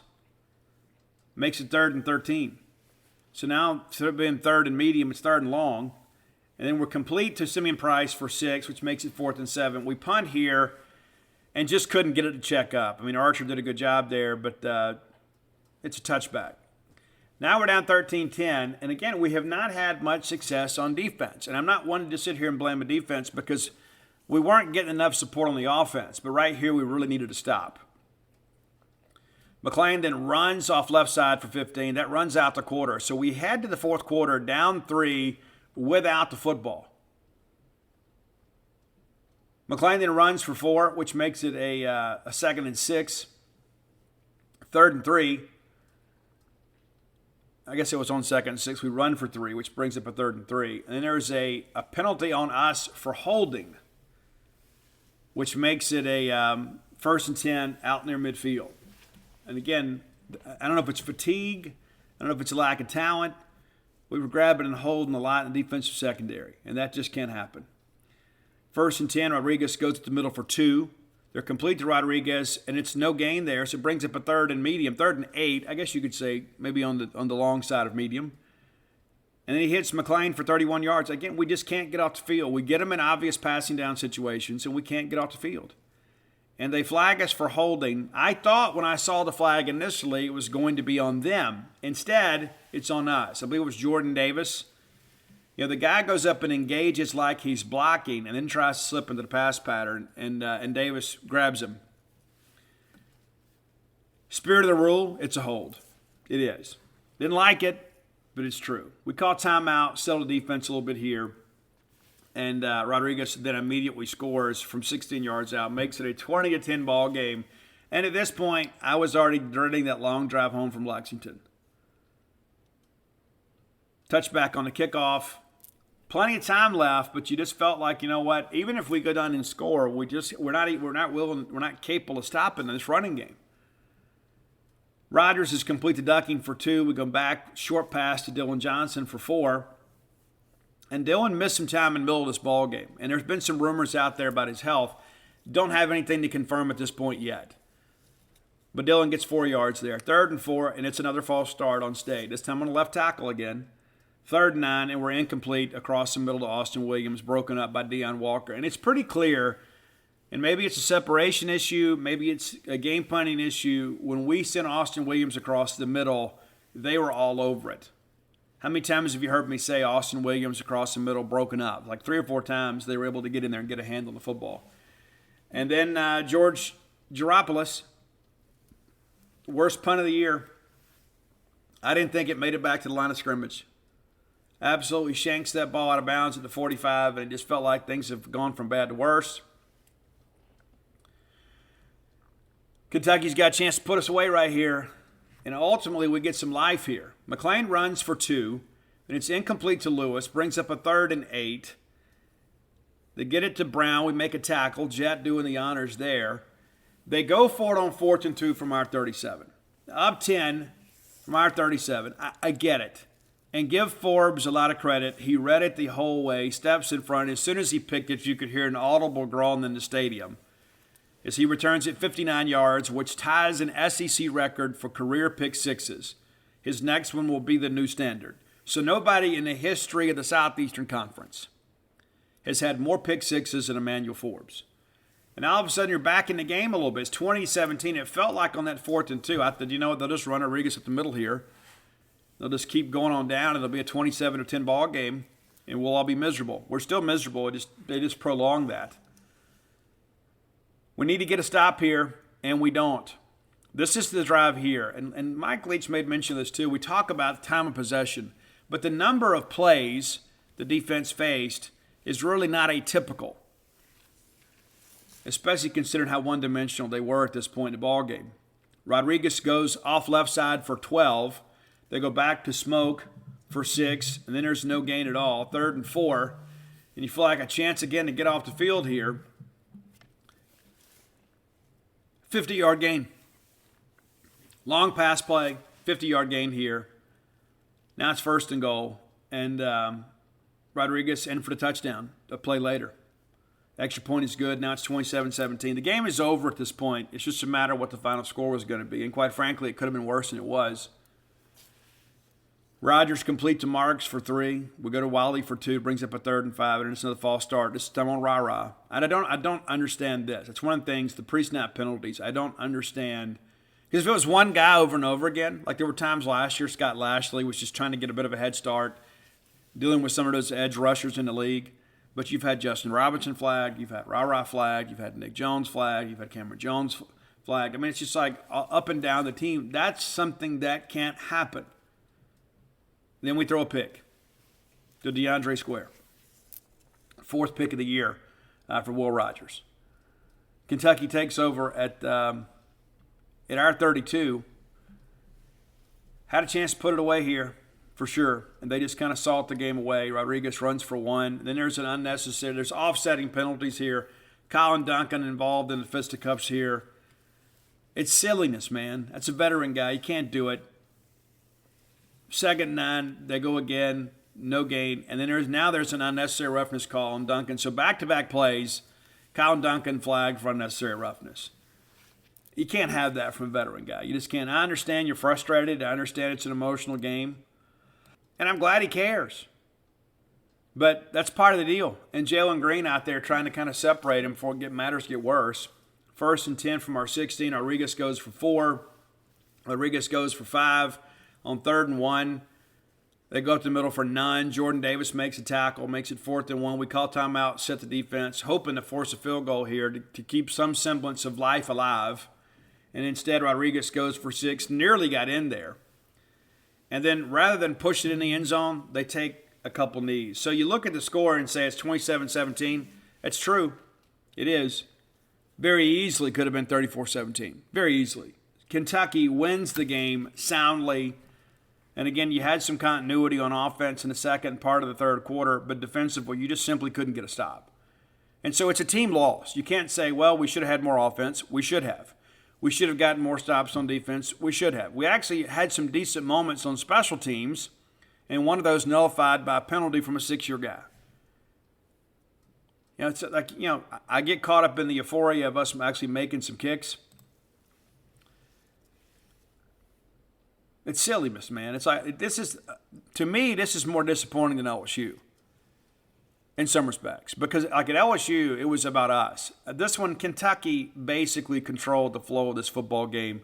Makes it 3rd and 13. So now, instead of being 3rd and medium, it's 3rd and long. And then we're complete to Simeon Price for 6, which makes it 4th and 7. We punt here and just couldn't get it to check up. I mean, Archer did a good job there, but it's a touchback. Now we're down 13-10, and again, we have not had much success on defense. And I'm not wanting to sit here and blame the defense because we weren't getting enough support on the offense. But right here, we really needed to stop. Mclaughlin then runs off left side for 15. That runs out the quarter. So we head to the fourth quarter down 3 without the football. Mclaughlin then runs for 4, which makes it a 2nd and 6. 3rd and 3. I guess it was on 2nd and 6. We run for 3, which brings up a 3rd and 3. And then there's a penalty on us for holding, which makes it a 1st and 10 out near midfield. And again, I don't know if it's fatigue. I don't know if it's a lack of talent. We were grabbing and holding a lot in the defensive secondary, and that just can't happen. 1st and 10, Rodriguez goes to the middle for 2. They're complete to Rodriguez, and it's no gain there, so it brings up a 3rd and medium, 3rd and 8. I guess you could say maybe on the long side of medium. And then he hits McLean for 31 yards. Again, we just can't get off the field. We get them in obvious passing down situations, and we can't get off the field. And they flag us for holding. I thought when I saw the flag initially it was going to be on them. Instead, it's on us. I believe it was Jordan Davis. The guy goes up and engages like he's blocking and then tries to slip into the pass pattern, and Davis grabs him. Spirit of the rule, it's a hold. It is. Didn't like it, but it's true. We call timeout, settle the defense a little bit here. And Rodriguez then immediately scores from 16 yards out, makes it a 20-10 ball game. And at this point, I was already dreading that long drive home from Lexington. Touchback on the kickoff. Plenty of time left, but you just felt like, what? Even if we go down and score, we're not capable of stopping this running game. Rodgers is complete to Ducking for 2. We go back, short pass to Dylan Johnson for 4. And Dylan missed some time in the middle of this ball game. And there's been some rumors out there about his health. Don't have anything to confirm at this point yet. But Dylan gets 4 yards there. 3rd and 4, and it's another false start on State. This time on the left tackle again. 3rd and 9, and we're incomplete across the middle to Austin Williams, broken up by Deion Walker. And it's pretty clear, and maybe it's a separation issue, maybe it's a game planning issue. When we sent Austin Williams across the middle, they were all over it. How many times have you heard me say Austin Williams across the middle, broken up? Like 3 or 4 times they were able to get in there and get a hand on the football. And then George Geropoulos, worst punt of the year. I didn't think it made it back to the line of scrimmage. Absolutely shanks that ball out of bounds at the 45, and it just felt like things have gone from bad to worse. Kentucky's got a chance to put us away right here. And ultimately, we get some life here. McLean runs for 2, and it's incomplete to Lewis, brings up a 3rd and 8. They get it to Brown. We make a tackle. Jet doing the honors there. They go for it on 4th and 2 from our 37. Up 10 from our 37. I get it. And give Forbes a lot of credit. He read it the whole way, steps in front. As soon as he picked it, you could hear an audible groan in the stadium. as he returns at 59 yards, which ties an SEC record for career pick sixes. His next one will be the new standard. So nobody in the history of the Southeastern Conference has had more pick sixes than Emmanuel Forbes. And all of a sudden, you're back in the game a little bit. It's 2017. It felt like on that 4th and 2, I thought, you know what, they'll just run Rodriguez up the middle here. They'll just keep going on down. It'll be a 27-10 ball game, and we'll all be miserable. We're still miserable. They just prolong that. We need to get a stop here, and we don't. This is the drive here. And Mike Leach made mention of this too. We talk about time of possession, but the number of plays the defense faced is really not atypical, especially considering how one-dimensional they were at this point in the ball game. Rodriguez goes off left side for 12. They go back to smoke for 6, and then there's no gain at all. 3rd and 4, and you feel like a chance again to get off the field here. 50-yard gain. Long pass play, 50-yard gain here. Now it's 1st and goal, and Rodriguez in for the touchdown, a play later. Extra point is good. Now it's 27-17. The game is over at this point. It's just a matter of what the final score was going to be, and quite frankly, it could have been worse than it was. Rodgers complete to Marks for 3. We go to Wiley for 2. Brings up a 3rd and 5, and it's another false start. This time on rah-rah. And I don't understand this. It's one of the things, the pre-snap penalties, I don't understand. Because if it was one guy over and over again, like there were times last year, Scott Lashley was just trying to get a bit of a head start, dealing with some of those edge rushers in the league. But you've had Justin Robinson flagged, you've had rah-rah flagged, you've had Nick Jones flagged, you've had Cameron Jones flagged. I mean, it's just like up and down the team. That's something that can't happen. Then we throw a pick to DeAndre Square. 4th pick of the year for Will Rogers. Kentucky takes over at our 32. Had a chance to put it away here for sure, and they just kind of salt the game away. Rodriguez runs for 1. Then there's there's offsetting penalties here. Colin Duncan involved in the fisticuffs here. It's silliness, man. That's a veteran guy. You can't do it. 2nd and 9, they go again, no gain. And then there's an unnecessary roughness call on Duncan. So back-to-back plays, Colin Duncan flagged for unnecessary roughness. You can't have that from a veteran guy. You just can't. I understand you're frustrated. I understand it's an emotional game. And I'm glad he cares. But that's part of the deal. And Jalen Green out there trying to kind of separate him before matters get worse. 1st and 10 from our 16. Rodriguez goes for 4. Rodriguez goes for 5. On 3rd and 1, they go up the middle for none. Jordan Davis makes a tackle, makes it 4th and 1. We call timeout, set the defense, hoping to force a field goal here to keep some semblance of life alive. And instead, Rodriguez goes for 6, nearly got in there. And then rather than push it in the end zone, they take a couple knees. So you look at the score and say it's 27-17. That's true. It is. Very easily could have been 34-17. Very easily. Kentucky wins the game soundly. And again, you had some continuity on offense in the second part of the 3rd quarter, but defensively, you just simply couldn't get a stop. And so it's a team loss. You can't say, well, we should have had more offense. We should have. We should have gotten more stops on defense. We should have. We actually had some decent moments on special teams, and one of those nullified by a penalty from a 6-year guy. You know, it's like, you know, I get caught up in the euphoria of us actually making some kicks. It's silliness, man. It's like to me, this is more disappointing than LSU in some respects. Because like at LSU, it was about us. This one, Kentucky basically controlled the flow of this football game.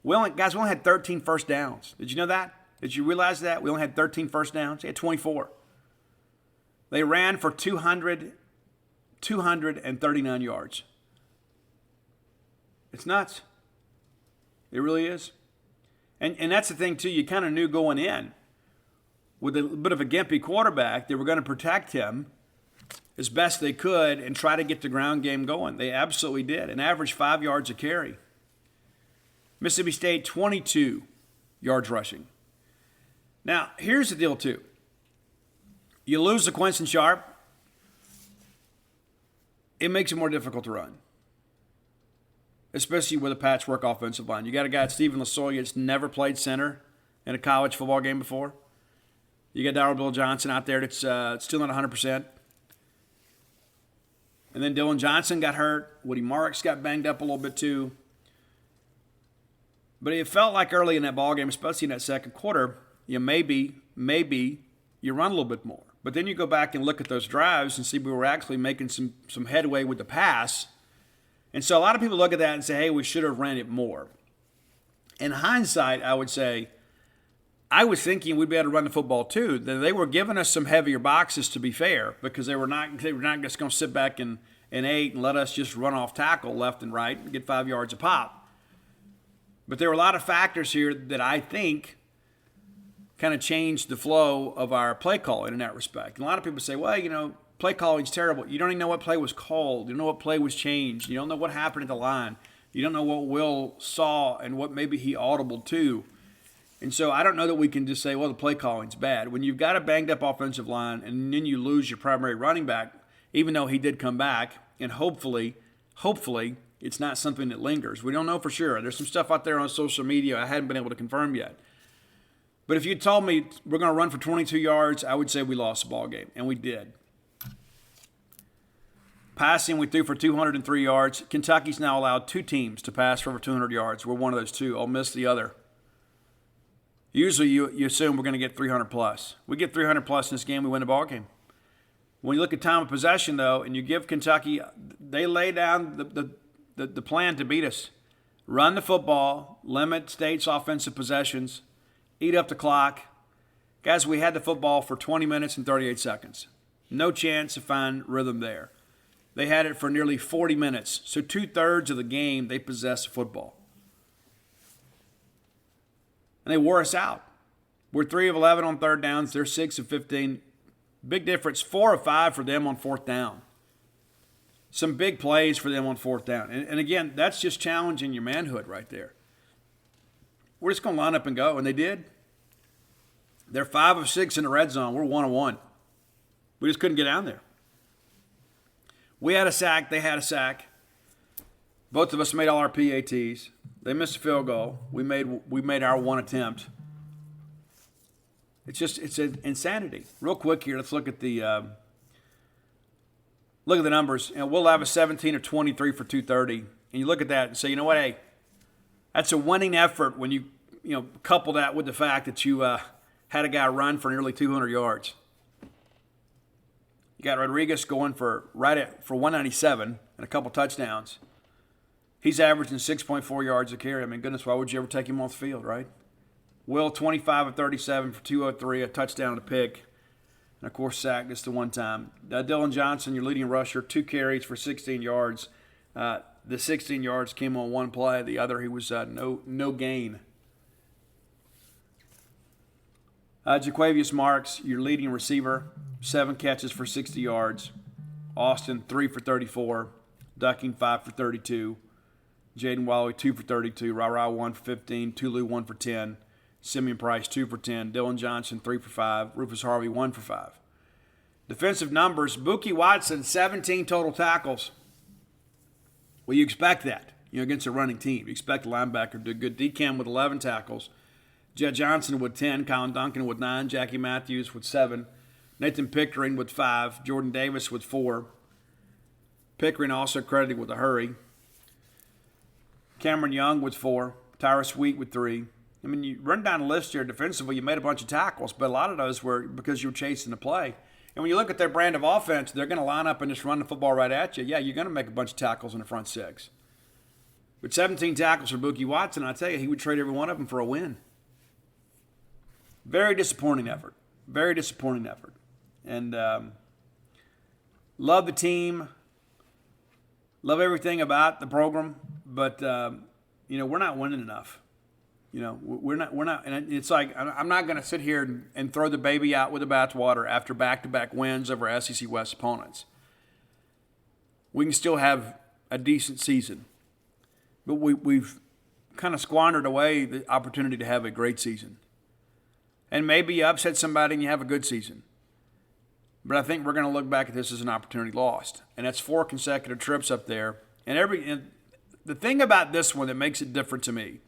We only had 13 first downs. Did you know that? Did you realize that? We only had 13 first downs. They had 24. They ran for 239 yards. It's nuts. It really is. And that's the thing, too. You kind of knew going in with a bit of a gimpy quarterback, they were going to protect him as best they could and try to get the ground game going. They absolutely did. An average 5 yards a carry. Mississippi State, 22 yards rushing. Now, here's the deal, too. You lose to Quinton Sharp, it makes it more difficult to run, especially with a patchwork offensive line. You got a guy, Stephen Lasoya, that's never played center in a college football game before. You got Darrell Bill Johnson out there that's still not 100%. And then Dylan Johnson got hurt. Woody Marks got banged up a little bit too. But it felt like early in that ballgame, especially in that second quarter, maybe you run a little bit more. But then you go back and look at those drives and see we were actually making some headway with the pass. And so a lot of people look at that and say, hey, we should have ran it more. In hindsight, I would say, I was thinking we'd be able to run the football too. They were giving us some heavier boxes, to be fair, because they were not just going to sit back and 8 and let us just run off tackle left and right and get 5 yards a pop. But there were a lot of factors here that I think kind of changed the flow of our play calling in that respect. And a lot of people say, well, play calling's terrible. You don't even know what play was called. You don't know what play was changed. You don't know what happened at the line. You don't know what Will saw and what maybe he audibled to. And so I don't know that we can just say, well, the play calling's bad. When you've got a banged-up offensive line and then you lose your primary running back, even though he did come back, and hopefully, it's not something that lingers. We don't know for sure. There's some stuff out there on social media I hadn't been able to confirm yet. But if you told me we're going to run for 22 yards, I would say we lost the ball game, and we did. Passing, we threw for 203 yards. Kentucky's now allowed 2 teams to pass for over 200 yards. We're one of those 2. Ole Miss the other. Usually you assume we're going to get 300 plus. We get 300 plus in this game, we win the ball game. When you look at time of possession, though, and you give Kentucky, they lay down the plan to beat us. Run the football, limit State's offensive possessions, eat up the clock. Guys, we had the football for 20 minutes and 38 seconds. No chance to find rhythm there. They had it for nearly 40 minutes. So 2/3 of the game, they possessed the football. And they wore us out. We're 3 of 11 on third downs. They're 6 of 15. Big difference, 4 of 5 for them on fourth down. Some big plays for them on fourth down. And again, that's just challenging your manhood right there. We're just going to line up and go, and they did. They're 5 of 6 in the red zone. We're 1 of 1. We just couldn't get down there. We had a sack. They had a sack. Both of us made all our PATs. They missed a field goal. We made our one attempt. It's insanity. Real quick here, let's look at the numbers. We'll have a 17 or 23 for 230, and you look at that and say, you know what, hey, that's a winning effort when you couple that with the fact that you had a guy run for nearly 200 yards. You got Rodriguez going for 197 and a couple touchdowns. He's averaging 6.4 yards a carry. I mean, goodness, why would you ever take him off the field, right? Will, 25 of 37 for 203, a touchdown and a pick. And, of course, sack just the one time. Dylan Johnson, your leading rusher, 2 carries for 16 yards. The 16 yards came on one play. The other, he was no gain. Jaquavius Marks, your leading receiver, 7 catches for 60 yards. Austin, 3 for 34. Ducking, 5 for 32. Jaden Walloway, 2 for 32. Ra 1 for 15. Tulu, 1 for 10. Simeon Price, 2 for 10. Dylan Johnson, 3 for 5. Rufus Harvey, 1 for 5. Defensive numbers, Buki Watson, 17 total tackles. Well, you expect that, against a running team. You expect the linebacker to do good. DCAM with 11 tackles. Jed Johnson with 10. Colin Duncan with 9. Jackie Matthews with 7. Nathan Pickering with 5. Jordan Davis with 4. Pickering also credited with a hurry. Cameron Young with 4. Tyrus Wheat with 3. I mean, you run down the list here defensively, you made a bunch of tackles, but a lot of those were because you were chasing the play. And when you look at their brand of offense, they're going to line up and just run the football right at you. Yeah, you're going to make a bunch of tackles in the front 6. But 17 tackles for Buki Watson, I tell you, he would trade every one of them for a win. Very disappointing effort. Very disappointing effort. And love the team. Love everything about the program. But, we're not winning enough. We're not, and it's like, I'm not going to sit here and throw the baby out with the bathwater after back-to-back wins over SEC West opponents. We can still have a decent season, but we've kind of squandered away the opportunity to have a great season. And maybe you upset somebody and you have a good season. But I think we're going to look back at this as an opportunity lost. And that's 4 consecutive trips up there. And the thing about this one that makes it different to me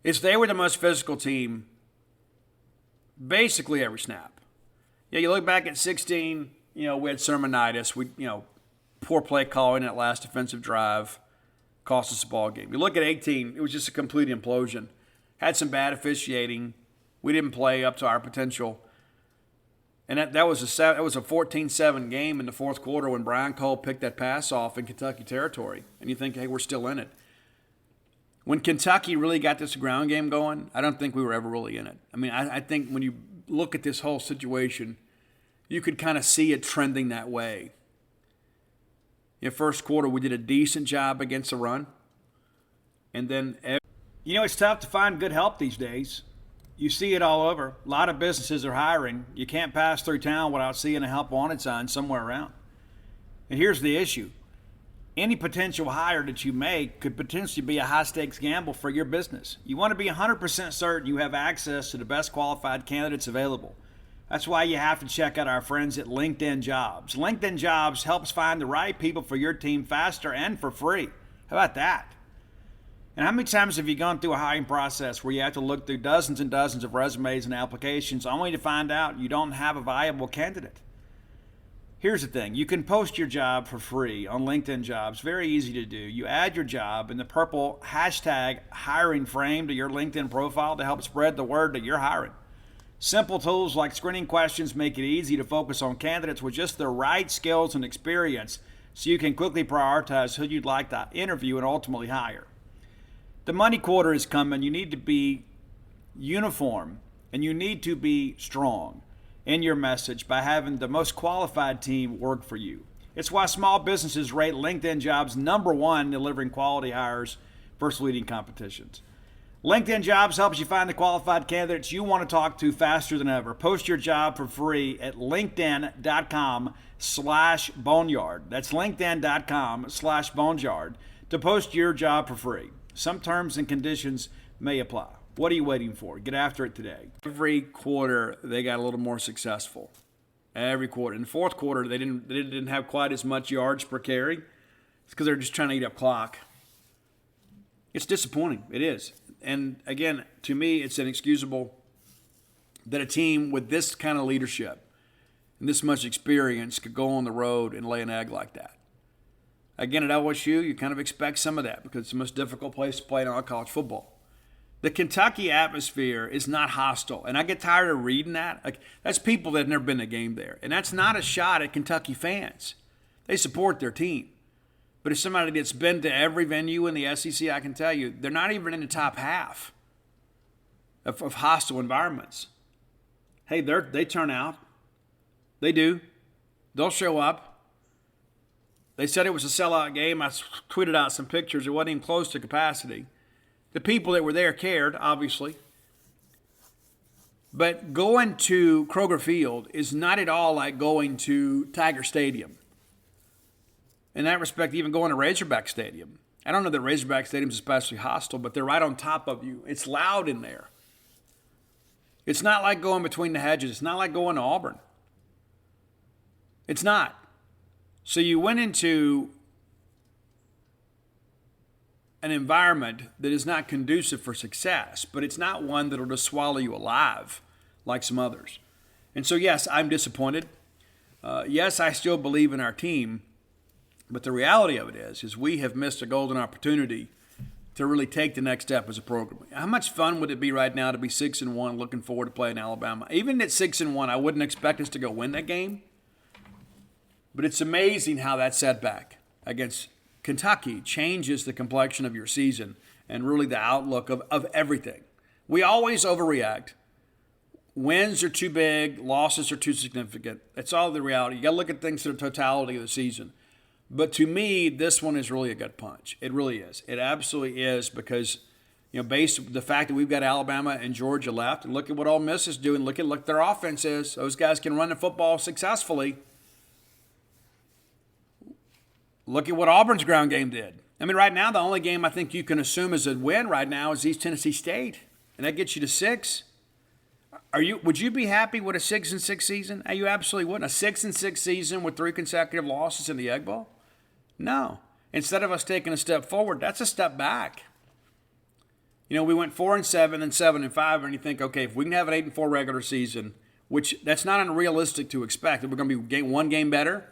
is they were the most physical team basically every snap. Yeah, you look back at 16, we had Sermonitis. Poor play calling that last defensive drive cost us a ball game. You look at 18, it was just a complete implosion. Had some bad officiating. We didn't play up to our potential. And that was a 14-7 game in the fourth quarter when Brian Cole picked that pass off in Kentucky territory. And you think, hey, we're still in it. When Kentucky really got this ground game going, I don't think we were ever really in it. I mean, I think when you look at this whole situation, you could kind of see it trending that way. In first quarter, we did a decent job against the run. And then, it's tough to find good help these days. You see it all over. A lot of businesses are hiring. You can't pass through town without seeing a help wanted sign somewhere around. And here's the issue. Any potential hire that you make could potentially be a high-stakes gamble for your business. You want to be 100% certain you have access to the best qualified candidates available. That's why you have to check out our friends at LinkedIn Jobs. LinkedIn Jobs helps find the right people for your team faster and for free. How about that? And how many times have you gone through a hiring process where you have to look through dozens and dozens of resumes and applications only to find out you don't have a viable candidate? Here's the thing. You can post your job for free on LinkedIn Jobs. Very easy to do. You add your job in the purple hashtag hiring frame to your LinkedIn profile to help spread the word that you're hiring. Simple tools like screening questions make it easy to focus on candidates with just the right skills and experience so you can quickly prioritize who you'd like to interview and ultimately hire. The money quarter is coming. You need to be uniform and you need to be strong in your message by having the most qualified team work for you. It's why small businesses rate LinkedIn Jobs #1 in delivering quality hires versus leading competitions. LinkedIn Jobs helps you find the qualified candidates you want to talk to faster than ever. Post your job for free at linkedin.com/boneyard. That's linkedin.com/boneyard to post your job for free. Some terms and conditions may apply. What are you waiting for? Get after it today. every quarter they got a little more successful. Every quarter. In the fourth quarter, they didn't have quite as much yards per carry. It's because they're just trying to eat up clock. It's disappointing. It is. And again, to me, it's inexcusable that a team with this kind of leadership and this much experience could go on the road and lay an egg like that. Again, at LSU, you kind of expect some of that because it's the most difficult place to play in all college football. The Kentucky atmosphere is not hostile, and I get tired of reading that. Like, that's people that have never been to a game there, and that's not a shot at Kentucky fans. They support their team. But as somebody that's been to every venue in the SEC, I can tell you, they're not even in the top half of hostile environments. Hey, they turn out. They do. They'll show up. They said it was a sellout game. I tweeted out some pictures. It wasn't even close to capacity. The people that were there cared, obviously. But going to Kroger Field is not at all like going to Tiger Stadium. In that respect, even going to Razorback Stadium. I don't know that Razorback Stadium is especially hostile, but they're right on top of you. It's loud in there. It's not like going between the hedges. It's not like going to Auburn. It's not. So you went into an environment that is not conducive for success, but it's not one that will just swallow you alive like some others. And so, yes, I'm disappointed. Yes, I still believe in our team. But the reality of it is we have missed a golden opportunity to really take the next step as a program. How much fun would it be right now to be 6-1, looking forward to playing Alabama? Even at 6-1, I wouldn't expect us to go win that game. But it's amazing how that setback against Kentucky changes the complexion of your season and really the outlook of everything. We always overreact. Wins are too big, losses are too significant. That's all the reality. You got to look at things to the totality of the season. But to me, this one is really a gut punch. It really is. It absolutely is because, based on the fact that we've got Alabama and Georgia left, and look at what Ole Miss is doing. Look at their offense is. Those guys can run the football successfully. Look at what Auburn's ground game did. I mean, right now, the only game I think you can assume is a win right now is East Tennessee State, and that gets you to 6. Would you be happy with a 6-6 season? You absolutely wouldn't. A 6-6 season with 3 consecutive losses in the Egg Bowl? No. Instead of us taking a step forward, that's a step back. We went 4-7 and 7-5, and you think, okay, if we can have an 8-4 regular season, which that's not unrealistic to expect. We're going to be one game better,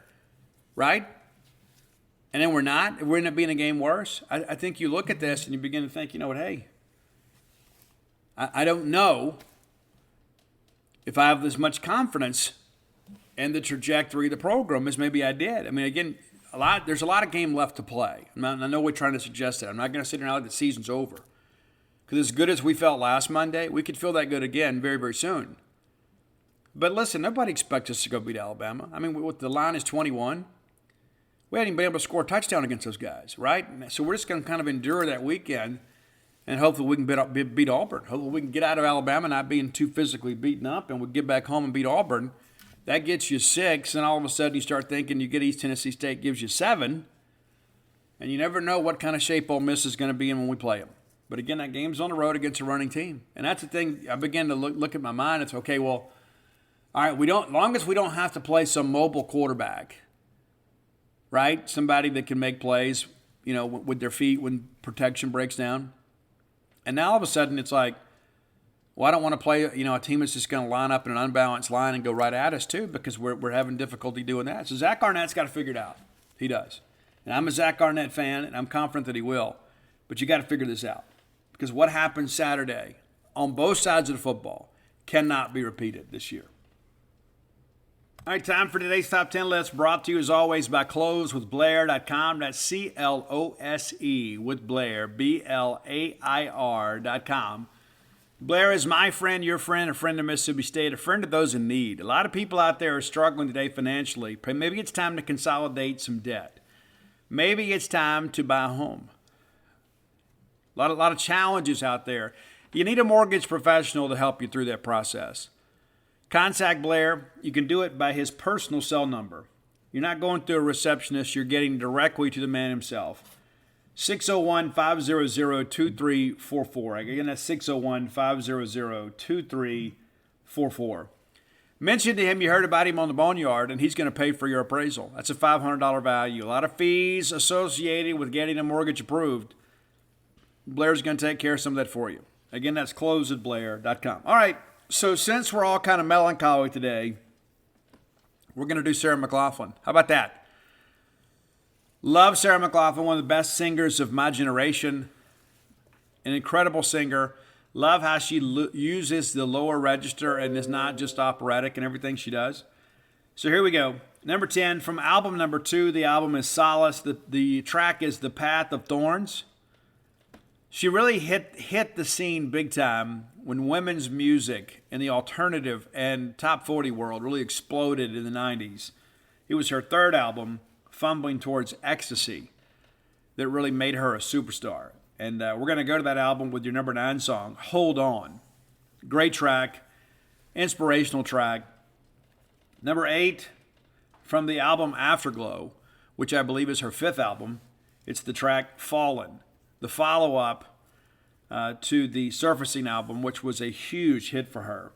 right? And then we're not. We're end up being a game worse. I think you look at this and you begin to think, you know what, hey, I don't know if I have as much confidence in the trajectory of the program as maybe I did. I mean, again, there's a lot of game left to play. I know we're trying to suggest that. I'm not going to sit here now that the season's over. Because as good as we felt last Monday, we could feel that good again very, very soon. But listen, nobody expects us to go beat Alabama. I mean, the line is 21. We hadn't even been able to score a touchdown against those guys, right? So we're just going to kind of endure that weekend and hopefully we can beat Auburn. Hopefully we can get out of Alabama not being too physically beaten up and we get back home and beat Auburn. That gets you 6, and all of a sudden you start thinking you get East Tennessee State, gives you 7, and you never know what kind of shape Ole Miss is going to be in when we play them. But again, that game's on the road against a running team. And that's the thing, I began to look at my mind. It's okay, well, all right, long as we don't have to play some mobile quarterback, right? Somebody that can make plays, with their feet when protection breaks down. And now all of a sudden it's like, well, I don't want to play, a team that's just going to line up in an unbalanced line and go right at us too, because we're having difficulty doing that. So Zach Arnett's got to figure it out. He does. And I'm a Zach Arnett fan, and I'm confident that he will. But you got to figure this out. Because what happened Saturday on both sides of the football cannot be repeated this year. All right, time for today's Top 10 list, brought to you as always by closewithblair.com. That's CLOSE with Blair, BLAIR.com. Blair is my friend, your friend, a friend of Mississippi State, a friend of those in need. A lot of people out there are struggling today financially. Maybe it's time to consolidate some debt. Maybe it's time to buy a home. A lot of challenges out there. You need a mortgage professional to help you through that process. Contact Blair. You can do it by his personal cell number. You're not going through a receptionist. You're getting directly to the man himself. 601-500-2344. Again, that's 601-500-2344. Mention to him you heard about him on the Boneyard, and he's going to pay for your appraisal. That's a $500 value. A lot of fees associated with getting a mortgage approved. Blair's going to take care of some of that for you. Again, that's closewithblair.com. All right, so since we're all kind of melancholy today, we're going to do Sarah Mclaughlin. How about that? Love Sarah Mclaughlin, one of the best singers of my generation. An incredible singer. Love how she uses the lower register and is not just operatic in everything she does. So here we go. Number 10, from album number 2, the album is Solace. The track is The Path of Thorns. She really hit the scene big time when women's music in the alternative and top 40 world really exploded in the 90s. It was her third album, Fumbling Towards Ecstasy, that really made her a superstar. And we're going to go to that album with your number 9 song, Hold On. Great track, inspirational track. Number 8, from the album Afterglow, which I believe is her 5th album, it's the track Fallen, the follow-up to the Surfacing album, which was a huge hit for her.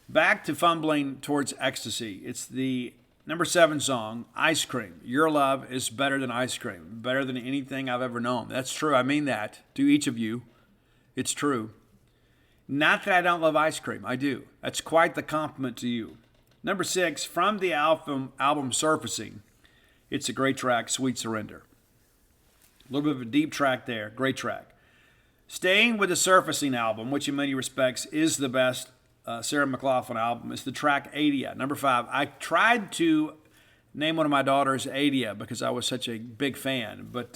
Back to Fumbling Towards Ecstasy, it's the number 7 song, Ice Cream. Your love is better than ice cream, better than anything I've ever known. That's true. I mean that to each of you. It's true. Not that I don't love ice cream. I do. That's quite the compliment to you. Number 6, from the album Surfacing, it's a great track, Sweet Surrender. A little bit of a deep track there. Great track. Staying with the Surfacing album, which in many respects is the best Sarah Mclaughlin album, is the track Adia, number 5. I tried to name one of my daughters Adia because I was such a big fan, but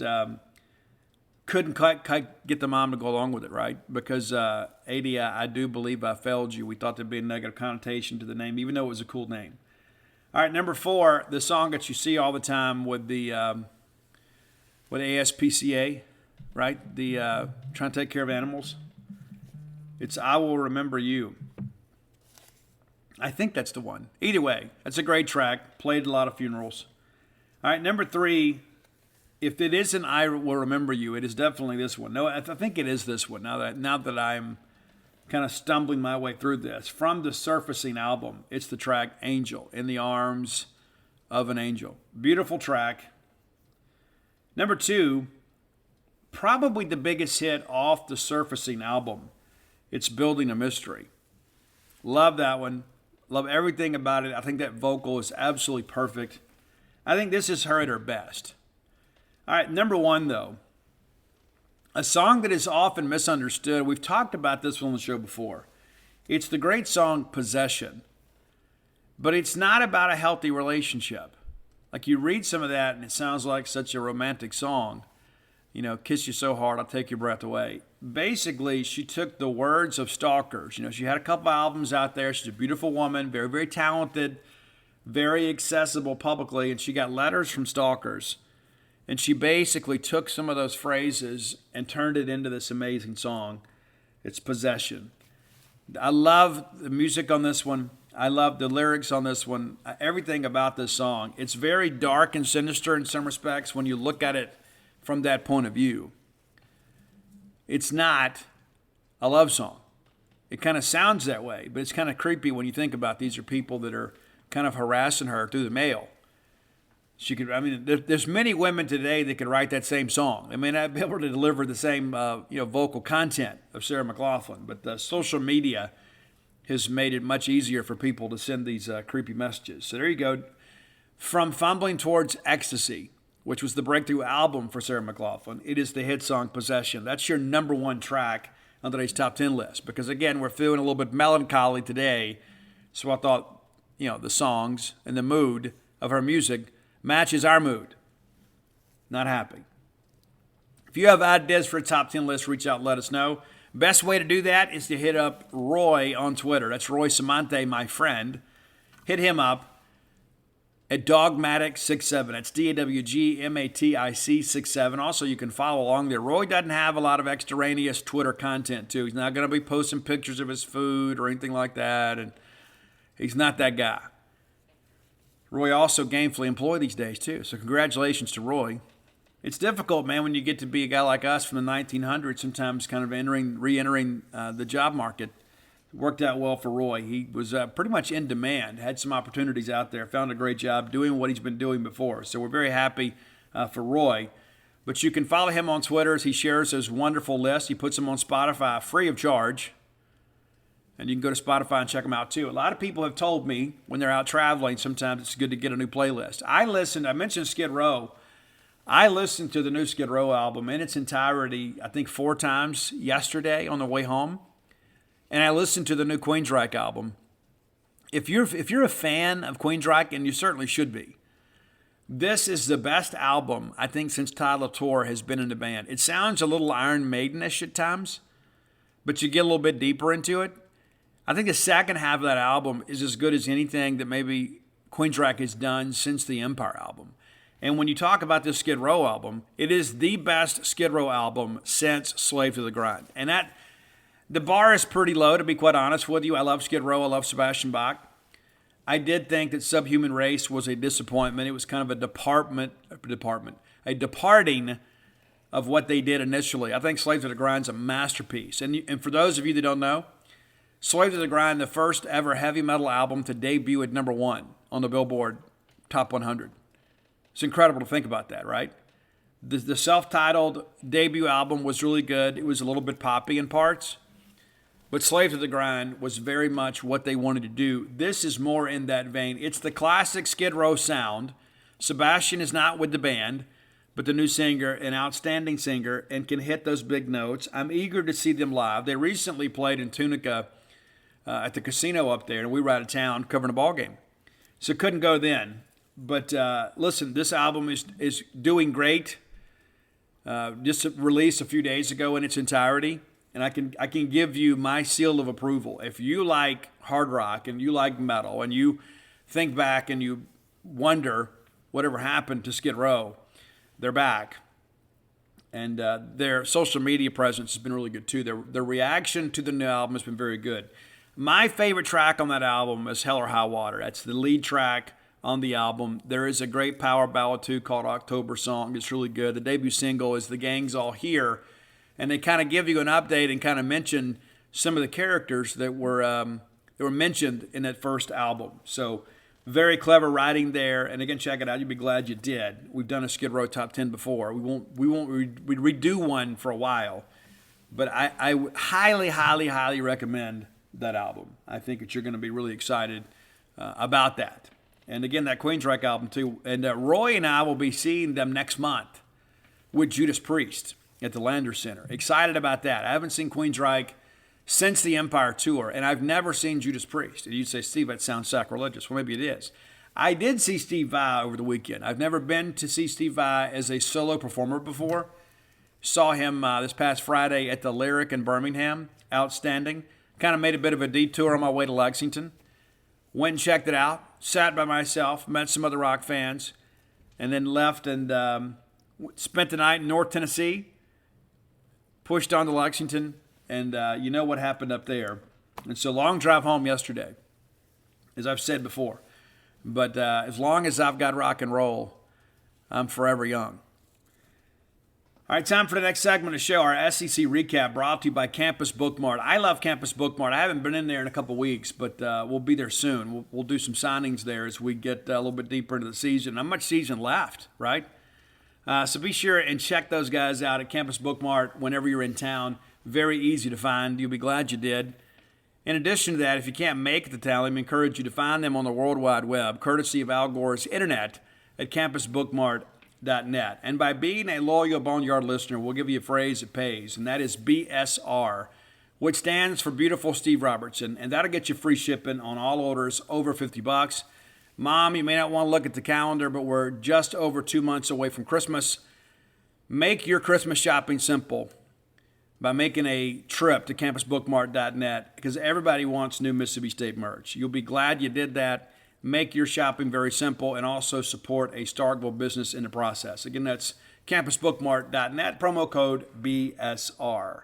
couldn't quite get the mom to go along with it, right? Because Adia, I do believe I failed you. We thought there'd be a negative connotation to the name, even though it was a cool name. All right, number 4, the song that you see all the time with the ASPCA, right? The trying to take care of animals. It's I Will Remember You. I think that's the one. Either way, that's a great track. Played at a lot of funerals. All right, number 3, if it isn't I Will Remember You, it is definitely this one. No, I think it is this one, now that I'm kind of stumbling my way through this. From the Surfacing album, it's the track Angel, In the Arms of an Angel. Beautiful track. Number 2, probably the biggest hit off the Surfacing album, it's Building a Mystery. Love that one. Love everything about it. I think that vocal is absolutely perfect. I think this is her at her best. All right, number one, though. A song that is often misunderstood. We've talked about this on the show before. It's the great song Possession. But it's not about a healthy relationship. Like you read some of that and it sounds like such a romantic song. You know, kiss you so hard, I'll take your breath away. Basically, she took the words of stalkers. You know, she had a couple albums out there. She's a beautiful woman, very, very talented, very accessible publicly. And she got letters from stalkers. And she basically took some of those phrases and turned it into this amazing song. It's Possession. I love the music on this one. I love the lyrics on this one. Everything about this song. It's very dark and sinister in some respects when you look at it from that point of view. It's not a love song. It kind of sounds that way, but it's kind of creepy when you think about these are people that are kind of harassing her through the mail. She could, I mean, there's many women today that could write that same song. They may not be able to deliver the same, vocal content of Sarah Mclaughlin, but the social media has made it much easier for people to send these creepy messages. So there you go. From Fumbling Towards Ecstasy, which was the breakthrough album for Sarah Mclaughlin, it is the hit song Possession. That's your number one track on today's top 10 list. Because again, we're feeling a little bit melancholy today. So I thought, the songs and the mood of her music matches our mood. Not happy. If you have ideas for a top 10 list, reach out and let us know. Best way to do that is to hit up Roy on Twitter. That's Roy Samante, my friend. Hit him up at Dogmatic67. That's DAWGMATIC 67. Also, you can follow along there. Roy doesn't have a lot of extraneous Twitter content, too. He's not going to be posting pictures of his food or anything like that, and he's not that guy. Roy also gainfully employed these days, too. So congratulations to Roy. It's difficult, man, when you get to be a guy like us from the 1900s, sometimes kind of re-entering the job market. It worked out well for Roy. He was pretty much in demand, had some opportunities out there, found a great job doing what he's been doing before. So we're very happy for Roy. But you can follow him on Twitter as he shares his wonderful list. He puts them on Spotify free of charge. And you can go to Spotify and check them out, too. A lot of people have told me when they're out traveling, sometimes it's good to get a new playlist. I mentioned Skid Row. I listened to the new Skid Row album in its entirety, I think 4 times yesterday on the way home. And I listened to the new Queensryche album. If you're a fan of Queensryche, and you certainly should be, this is the best album, I think, since Ty LaTorre has been in the band. It sounds a little Iron Maiden-ish at times, but you get a little bit deeper into it. I think the second half of that album is as good as anything that maybe Queensryche has done since the Empire album. And when you talk about this Skid Row album, it is the best Skid Row album since Slave to the Grind. And the bar is pretty low, to be quite honest with you. I love Skid Row. I love Sebastian Bach. I did think that Subhuman Race was a disappointment. It was kind of a departing of what they did initially. I think Slave to the Grind is a masterpiece. And for those of you that don't know, Slave to the Grind, the first ever heavy metal album to debut at number 1 on the Billboard Top 100. It's incredible to think about that, right? The self-titled debut album was really good. It was a little bit poppy in parts. But Slave to the Grind was very much what they wanted to do. This is more in that vein. It's the classic Skid Row sound. Sebastian is not with the band, but the new singer, an outstanding singer, and can hit those big notes. I'm eager to see them live. They recently played in Tunica at the casino up there, and we were out of town covering a ball game. So couldn't go then. But listen, this album is doing great. Just released a few days ago in its entirety, and I can give you my seal of approval. If you like hard rock and you like metal and you think back and you wonder whatever happened to Skid Row, they're back, and their social media presence has been really good too. Their reaction to the new album has been very good. My favorite track on that album is Hell or High Water. That's the lead track on the album. There is a great power ballad too called October Song. It's really good. The debut single is The Gang's All Here, and they kind of give you an update and kind of mention some of the characters that were mentioned in that first album. So very clever writing there. And again, check it out. You'll be glad you did. We've done a Skid Row Top 10 before. We won't redo one for a while, but I highly, highly, highly recommend that album. I think that you're going to be really excited about that. And again, that Queensryche album too. And Roy and I will be seeing them next month with Judas Priest at the Landers Center. Excited about that. I haven't seen Queensryche since the Empire Tour, and I've never seen Judas Priest. And you'd say, Steve, that sounds sacrilegious. Well, maybe it is. I did see Steve Vai over the weekend. I've never been to see Steve Vai as a solo performer before. Saw him this past Friday at the Lyric in Birmingham. Outstanding. Kind of made a bit of a detour on my way to Lexington. Went and checked it out. Sat by myself. Met some other rock fans. And then left and spent the night in North Tennessee. Pushed on to Lexington. And you know what happened up there. And so long drive home yesterday, as I've said before. But as long as I've got rock and roll, I'm forever young. All right, time for the next segment of the show, our SEC recap brought to you by Campus Bookmart. I love Campus Bookmart. I haven't been in there in a couple weeks, but we'll be there soon. We'll do some signings there as we get a little bit deeper into the season. Not much season left, right? So be sure and check those guys out at Campus Bookmart whenever you're in town. Very easy to find. You'll be glad you did. In addition to that, if you can't make it to town, I encourage you to find them on the World Wide Web, courtesy of Al Gore's internet at campusbookmart.net. And by being a loyal Boneyard listener, we'll give you a phrase that pays, and that is BSR, which stands for Beautiful Steve Robertson, and that'll get you free shipping on all orders over $50. Mom, you may not want to look at the calendar, but we're just over 2 months away from Christmas. Make your Christmas shopping simple by making a trip to campusbookmart.net, because everybody wants new Mississippi State merch. You'll be glad you did that. Make your shopping very simple and also support a Starkville business in the process. Again, that's campusbookmart.net, promo code BSR.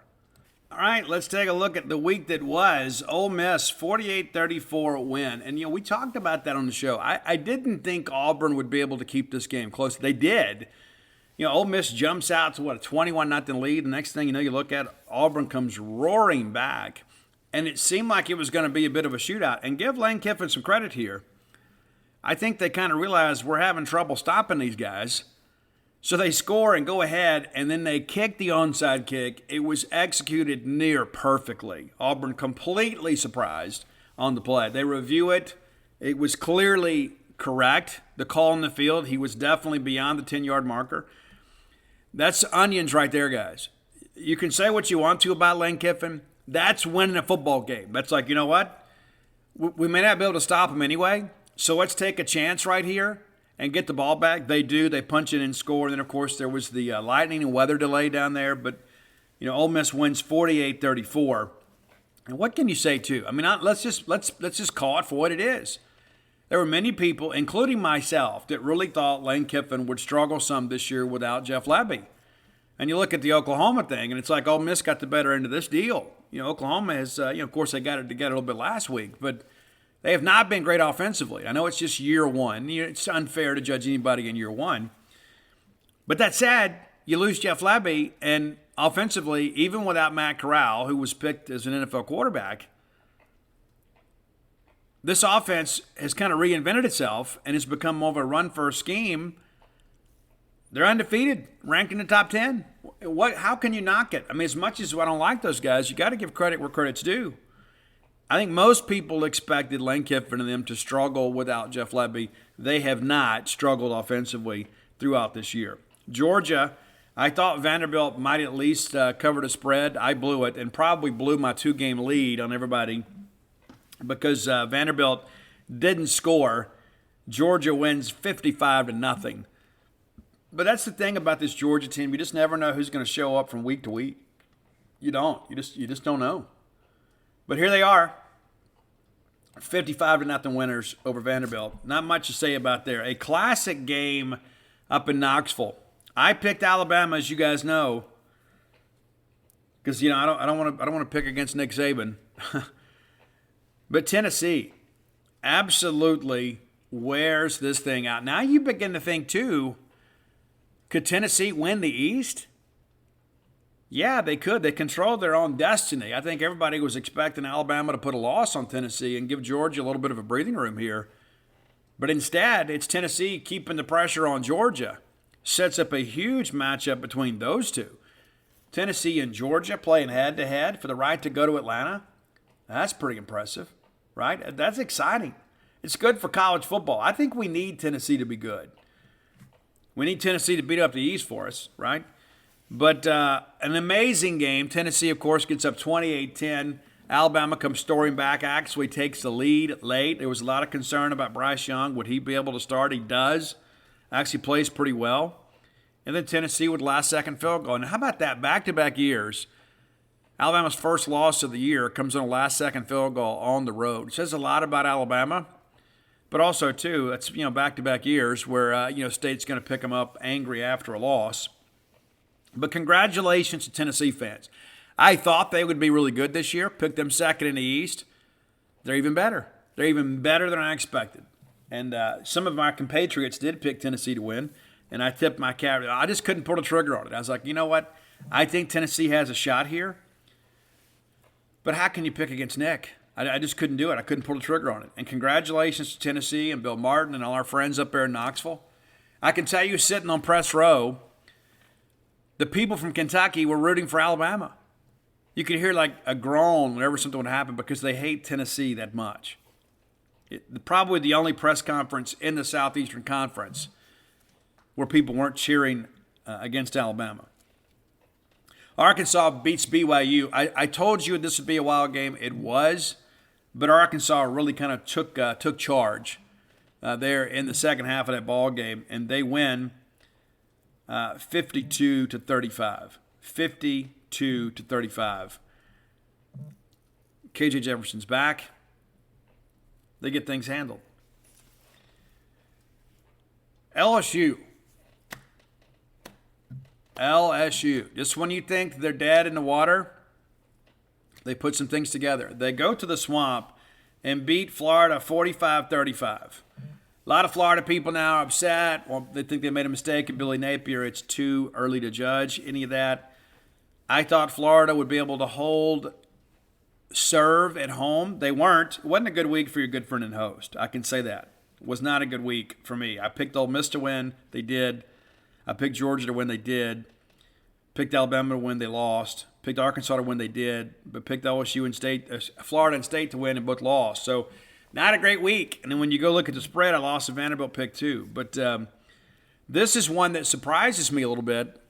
All right, let's take a look at the week that was. Ole Miss, 48-34 win. And, we talked about that on the show. I didn't think Auburn would be able to keep this game close. They did. Ole Miss jumps out to, a 21-0 lead. The next thing you know, you look at Auburn comes roaring back. And it seemed like it was going to be a bit of a shootout. And give Lane Kiffin some credit here. I think they kind of realized we're having trouble stopping these guys. So they score and go ahead, and then they kick the onside kick. It was executed near perfectly. Auburn completely surprised on the play. They review it. It was clearly correct. The call in the field, he was definitely beyond the 10-yard marker. That's onions right there, guys. You can say what you want to about Lane Kiffin. That's winning a football game. That's like, you know what? We may not be able to stop him anyway, so let's take a chance right here and get the ball back. They do. They punch it and score. And then, of course, there was the lightning and weather delay down there. But, Ole Miss wins 48-34. And what can you say, too? I mean, let's just call it for what it is. There were many people, including myself, that really thought Lane Kiffin would struggle some this year without Jeff Lebby. And you look at the Oklahoma thing, and it's like Ole Miss got the better end of this deal. Oklahoma has, of course, they got it together a little bit last week, but they have not been great offensively. I know it's just year one. It's unfair to judge anybody in year one. But that said, you lose Jeff Lebby, and offensively, even without Matt Corral, who was picked as an NFL quarterback, this offense has kind of reinvented itself and has become more of a run-first scheme. They're undefeated, ranked in the top 10. How can you knock it? I mean, as much as I don't like those guys, you got to give credit where credit's due. I think most people expected Lane Kiffin and them to struggle without Jeff Lebby. They have not struggled offensively throughout this year. Georgia, I thought Vanderbilt might at least cover the spread. I blew it and probably blew my 2-game lead on everybody because Vanderbilt didn't score. Georgia wins 55-0. But that's the thing about this Georgia team. You just never know who's going to show up from week to week. You don't. You just don't know. But here they are, 55-0 winners over Vanderbilt. Not much to say about there. A classic game up in Knoxville. I picked Alabama, as you guys know, because I don't want to pick against Nick Saban. But Tennessee absolutely wears this thing out. Now you begin to think too, could Tennessee win the East? Yeah, they could. They controlled their own destiny. I think everybody was expecting Alabama to put a loss on Tennessee and give Georgia a little bit of a breathing room here. But instead, it's Tennessee keeping the pressure on Georgia. Sets up a huge matchup between those two. Tennessee and Georgia playing head-to-head for the right to go to Atlanta. That's pretty impressive, right? That's exciting. It's good for college football. I think we need Tennessee to be good. We need Tennessee to beat up the East for us, right? But an amazing game. Tennessee, of course, gets up 28-10. Alabama comes storming back, actually takes the lead late. There was a lot of concern about Bryce Young. Would he be able to start? He does. Actually plays pretty well. And then Tennessee with last-second field goal. And how about that? Back-to-back years, Alabama's first loss of the year comes on a last-second field goal on the road. It says a lot about Alabama. But also, too, it's back-to-back years where State's going to pick them up angry after a loss. But congratulations to Tennessee fans. I thought they would be really good this year. Picked them second in the East. They're even better. They're even better than I expected. And some of my compatriots did pick Tennessee to win, and I tipped my cap. I just couldn't pull the trigger on it. I was like, you know what? I think Tennessee has a shot here. But how can you pick against Nick? I just couldn't do it. I couldn't pull the trigger on it. And congratulations to Tennessee and Bill Martin and all our friends up there in Knoxville. I can tell you, sitting on press row, the people from Kentucky were rooting for Alabama. You could hear like a groan whenever something would happen because they hate Tennessee that much. Probably the only press conference in the Southeastern Conference where people weren't cheering against Alabama. Arkansas beats BYU. I told you this would be a wild game. It was, but Arkansas really kind of took charge there in the second half of that ball game, and they win 52-35. 52-35. KJ Jefferson's back. They get things handled. LSU. Just when you think they're dead in the water, they put some things together. They go to the Swamp and beat Florida 45-35. A lot of Florida people now are upset. Well, they think they made a mistake at Billy Napier. It's too early to judge any of that. I thought Florida would be able to serve at home. They weren't. It wasn't a good week for your good friend and host. I can say that. It was not a good week for me. I picked Ole Miss to win. They did. I picked Georgia to win. They did. Picked Alabama to win. They lost. Picked Arkansas to win. They did. But picked LSU and Florida and State to win, and both lost. So not a great week. And then when you go look at the spread, I lost a Vanderbilt pick too. But this is one that surprises me a little bit.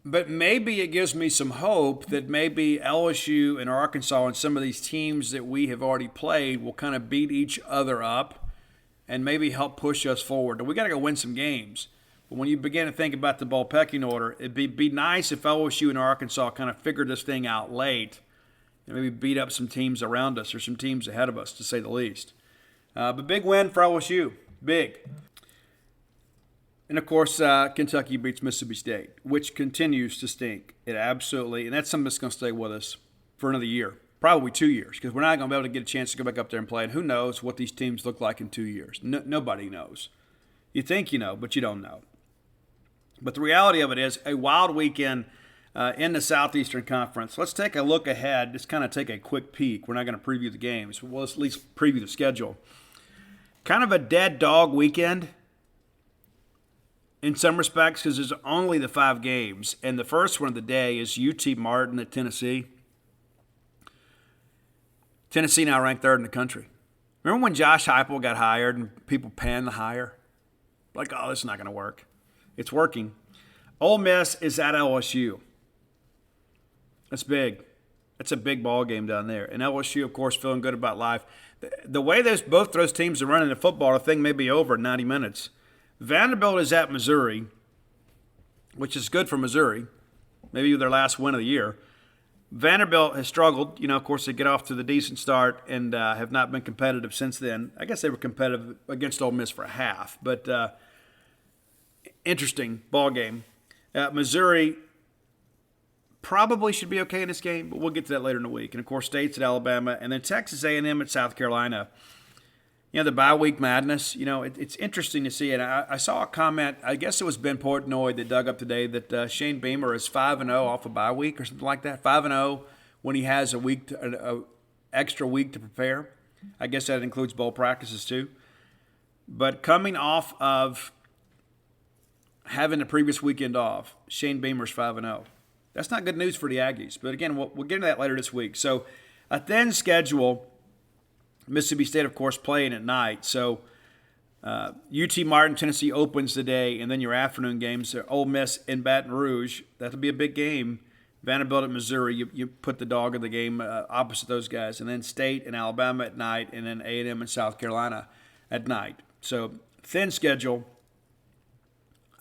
But maybe it gives me some hope that maybe LSU and Arkansas and some of these teams that we have already played will kind of beat each other up and maybe help push us forward. We got to go win some games. But when you begin to think about the ball pecking order, it'd be nice if LSU and Arkansas kind of figured this thing out late and maybe beat up some teams around us or some teams ahead of us, to say the least. But big win for LSU. Big. And, of course, Kentucky beats Mississippi State, which continues to stink. It absolutely – and that's something that's going to stay with us for another year, probably 2 years, because we're not going to be able to get a chance to go back up there and play. And who knows what these teams look like in 2 years. Nobody knows. You think you know, but you don't know. But the reality of it is a wild weekend in the Southeastern Conference. Let's take a look ahead, just kind of take a quick peek. We're not going to preview the games, but we'll at least preview the schedule. Kind of a dead dog weekend in some respects, because there's only the 5 games. And the first one of the day is UT Martin at Tennessee. Tennessee now ranked 3rd in the country. Remember when Josh Heupel got hired and people panned the hire? Like, oh, this is not going to work. It's working. Ole Miss is at LSU. That's big. That's a big ball game down there. And LSU, of course, feeling good about life. The way both those teams are running the football, the thing may be over in 90 minutes. Vanderbilt is at Missouri, which is good for Missouri, maybe their last win of the year. Vanderbilt has struggled. Of course, they get off to the decent start and have not been competitive since then. I guess they were competitive against Ole Miss for a half, but interesting ball game. Missouri probably should be okay in this game, but we'll get to that later in the week. And, of course, State's at Alabama, and then Texas A&M at South Carolina. The bye week madness, it's interesting to see it. I saw a comment, I guess it was Ben Portnoy that dug up today, that Shane Beamer is 5-0 off a bye week or something like that. 5-0 when he has an extra week to prepare. I guess that includes bowl practices too. But coming off of having the previous weekend off, Shane Beamer's 5-0. That's not good news for the Aggies. But again, we'll get into that later this week. So a thin schedule Mississippi State, of course, playing at night. So UT Martin, Tennessee opens the day, and then your afternoon games are Ole Miss in Baton Rouge. That'll be a big game. Vanderbilt at Missouri, you put the dog in the game opposite those guys. And then State and Alabama at night, and then A&M and South Carolina at night. So thin schedule.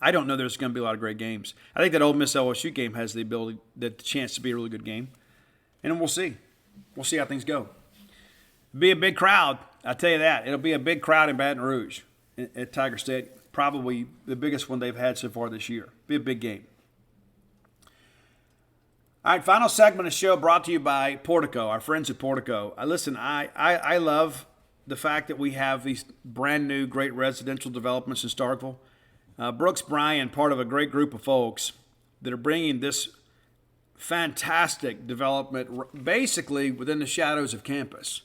I don't know there's going to be a lot of great games. I think that Ole Miss LSU game has the chance to be a really good game. And then we'll see. We'll see how things go. Be a big crowd, I'll tell you that. It'll be a big crowd in Baton Rouge at Tiger Stadium. Probably the biggest one they've had so far this year. Be a big game. All right, final segment of the show brought to you by Portico, our friends at Portico. Listen, I love the fact that we have these brand new great residential developments in Starkville. Brooks Bryan, part of a great group of folks that are bringing this fantastic development basically within the shadows of campus.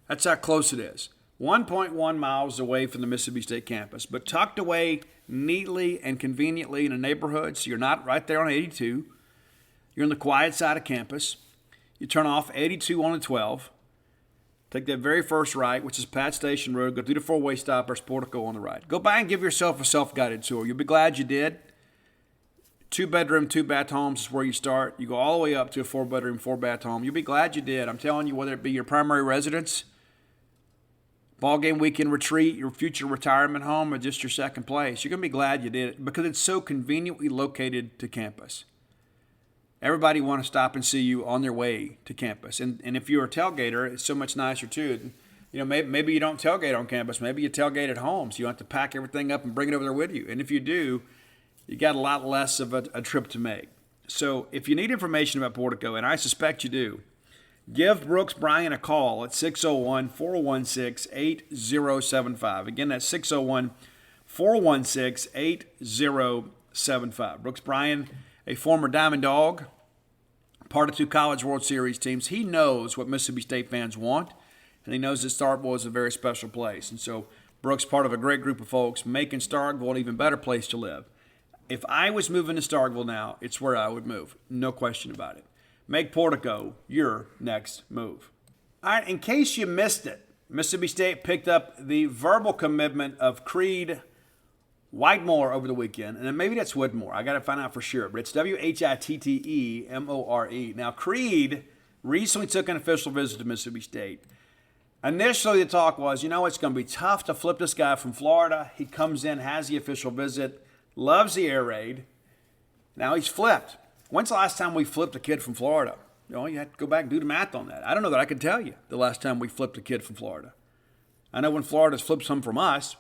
That's how close it is. 1.1 miles away from the Mississippi State campus, but tucked away neatly and conveniently in a neighborhood, so you're not right there on 82. You're on the quiet side of campus. You turn off 82 on the 12. Take that very first right, which is Pat Station Road. Go through the four-way stop. There's Portico on the right. Go by and give yourself a self-guided tour. You'll be glad you did. 2-bedroom, 2-bath homes is where you start. You go all the way up to a 4-bedroom, 4-bath home. You'll be glad you did. I'm telling you, whether it be your primary residence, ball game weekend retreat, your future retirement home, or just your second place, you're going to be glad you did it because it's so conveniently located to campus. Everybody want to stop and see you on their way to campus. And if you're a tailgater, it's so much nicer too. You know, maybe you don't tailgate on campus. Maybe you tailgate at home, so you don't have to pack everything up and bring it over there with you. And if you do, you got a lot less of a trip to make. So if you need information about Portico, and I suspect you do, give Brooks Bryan a call at 601-416-8075. Again, that's 601-416-8075. Brooks Bryan, a former Diamond Dog, part of 2 College World Series teams. He knows what Mississippi State fans want, and he knows that Starkville is a very special place. And so Brooks, part of a great group of folks, making Starkville an even better place to live. If I was moving to Starkville now, it's where I would move. No question about it. Make Portico your next move. All right, in case you missed it, Mississippi State picked up the verbal commitment of Creed Whitmore over the weekend, and then maybe that's Whitmore. I got to find out for sure, but it's Whittemore. Now, Creed recently took an official visit to Mississippi State. Initially, the talk was, it's going to be tough to flip this guy from Florida. He comes in, has the official visit, loves the air raid. Now he's flipped. When's the last time we flipped a kid from Florida? You have to go back and do the math on that. I don't know that I can tell you the last time we flipped a kid from Florida. I know when Florida's flipped some from us,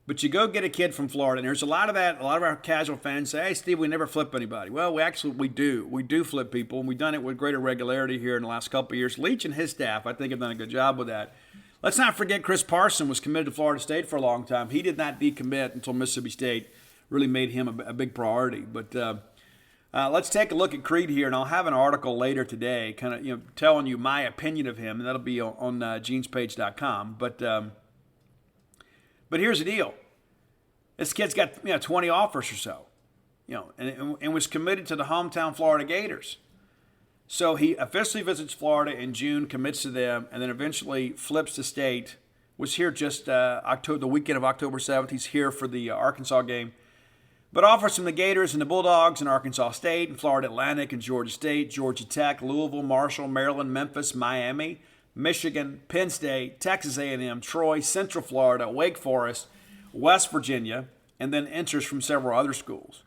but you go get a kid from Florida, and there's a lot of that. A lot of our casual fans say, hey, Steve, we never flip anybody. Well, we do. We do flip people, and we've done it with greater regularity here in the last couple of years. Leach and his staff, I think, have done a good job with that. Let's not forget Chris Parson was committed to Florida State for a long time. He did not decommit until Mississippi State really made him a big priority. But let's take a look at Creed here, and I'll have an article later today kind of telling you my opinion of him, and that'll be on genespage.com. But here's the deal. This kid's got 20 offers or so, and was committed to the hometown Florida Gators. So he officially visits Florida in June, commits to them, and then eventually flips to State. Was here just the weekend of October 7th. He's here for the Arkansas game. But offers from the Gators and the Bulldogs and Arkansas State and Florida Atlantic and Georgia State, Georgia Tech, Louisville, Marshall, Maryland, Memphis, Miami, Michigan, Penn State, Texas A&M, Troy, Central Florida, Wake Forest, West Virginia, and then enters from several other schools.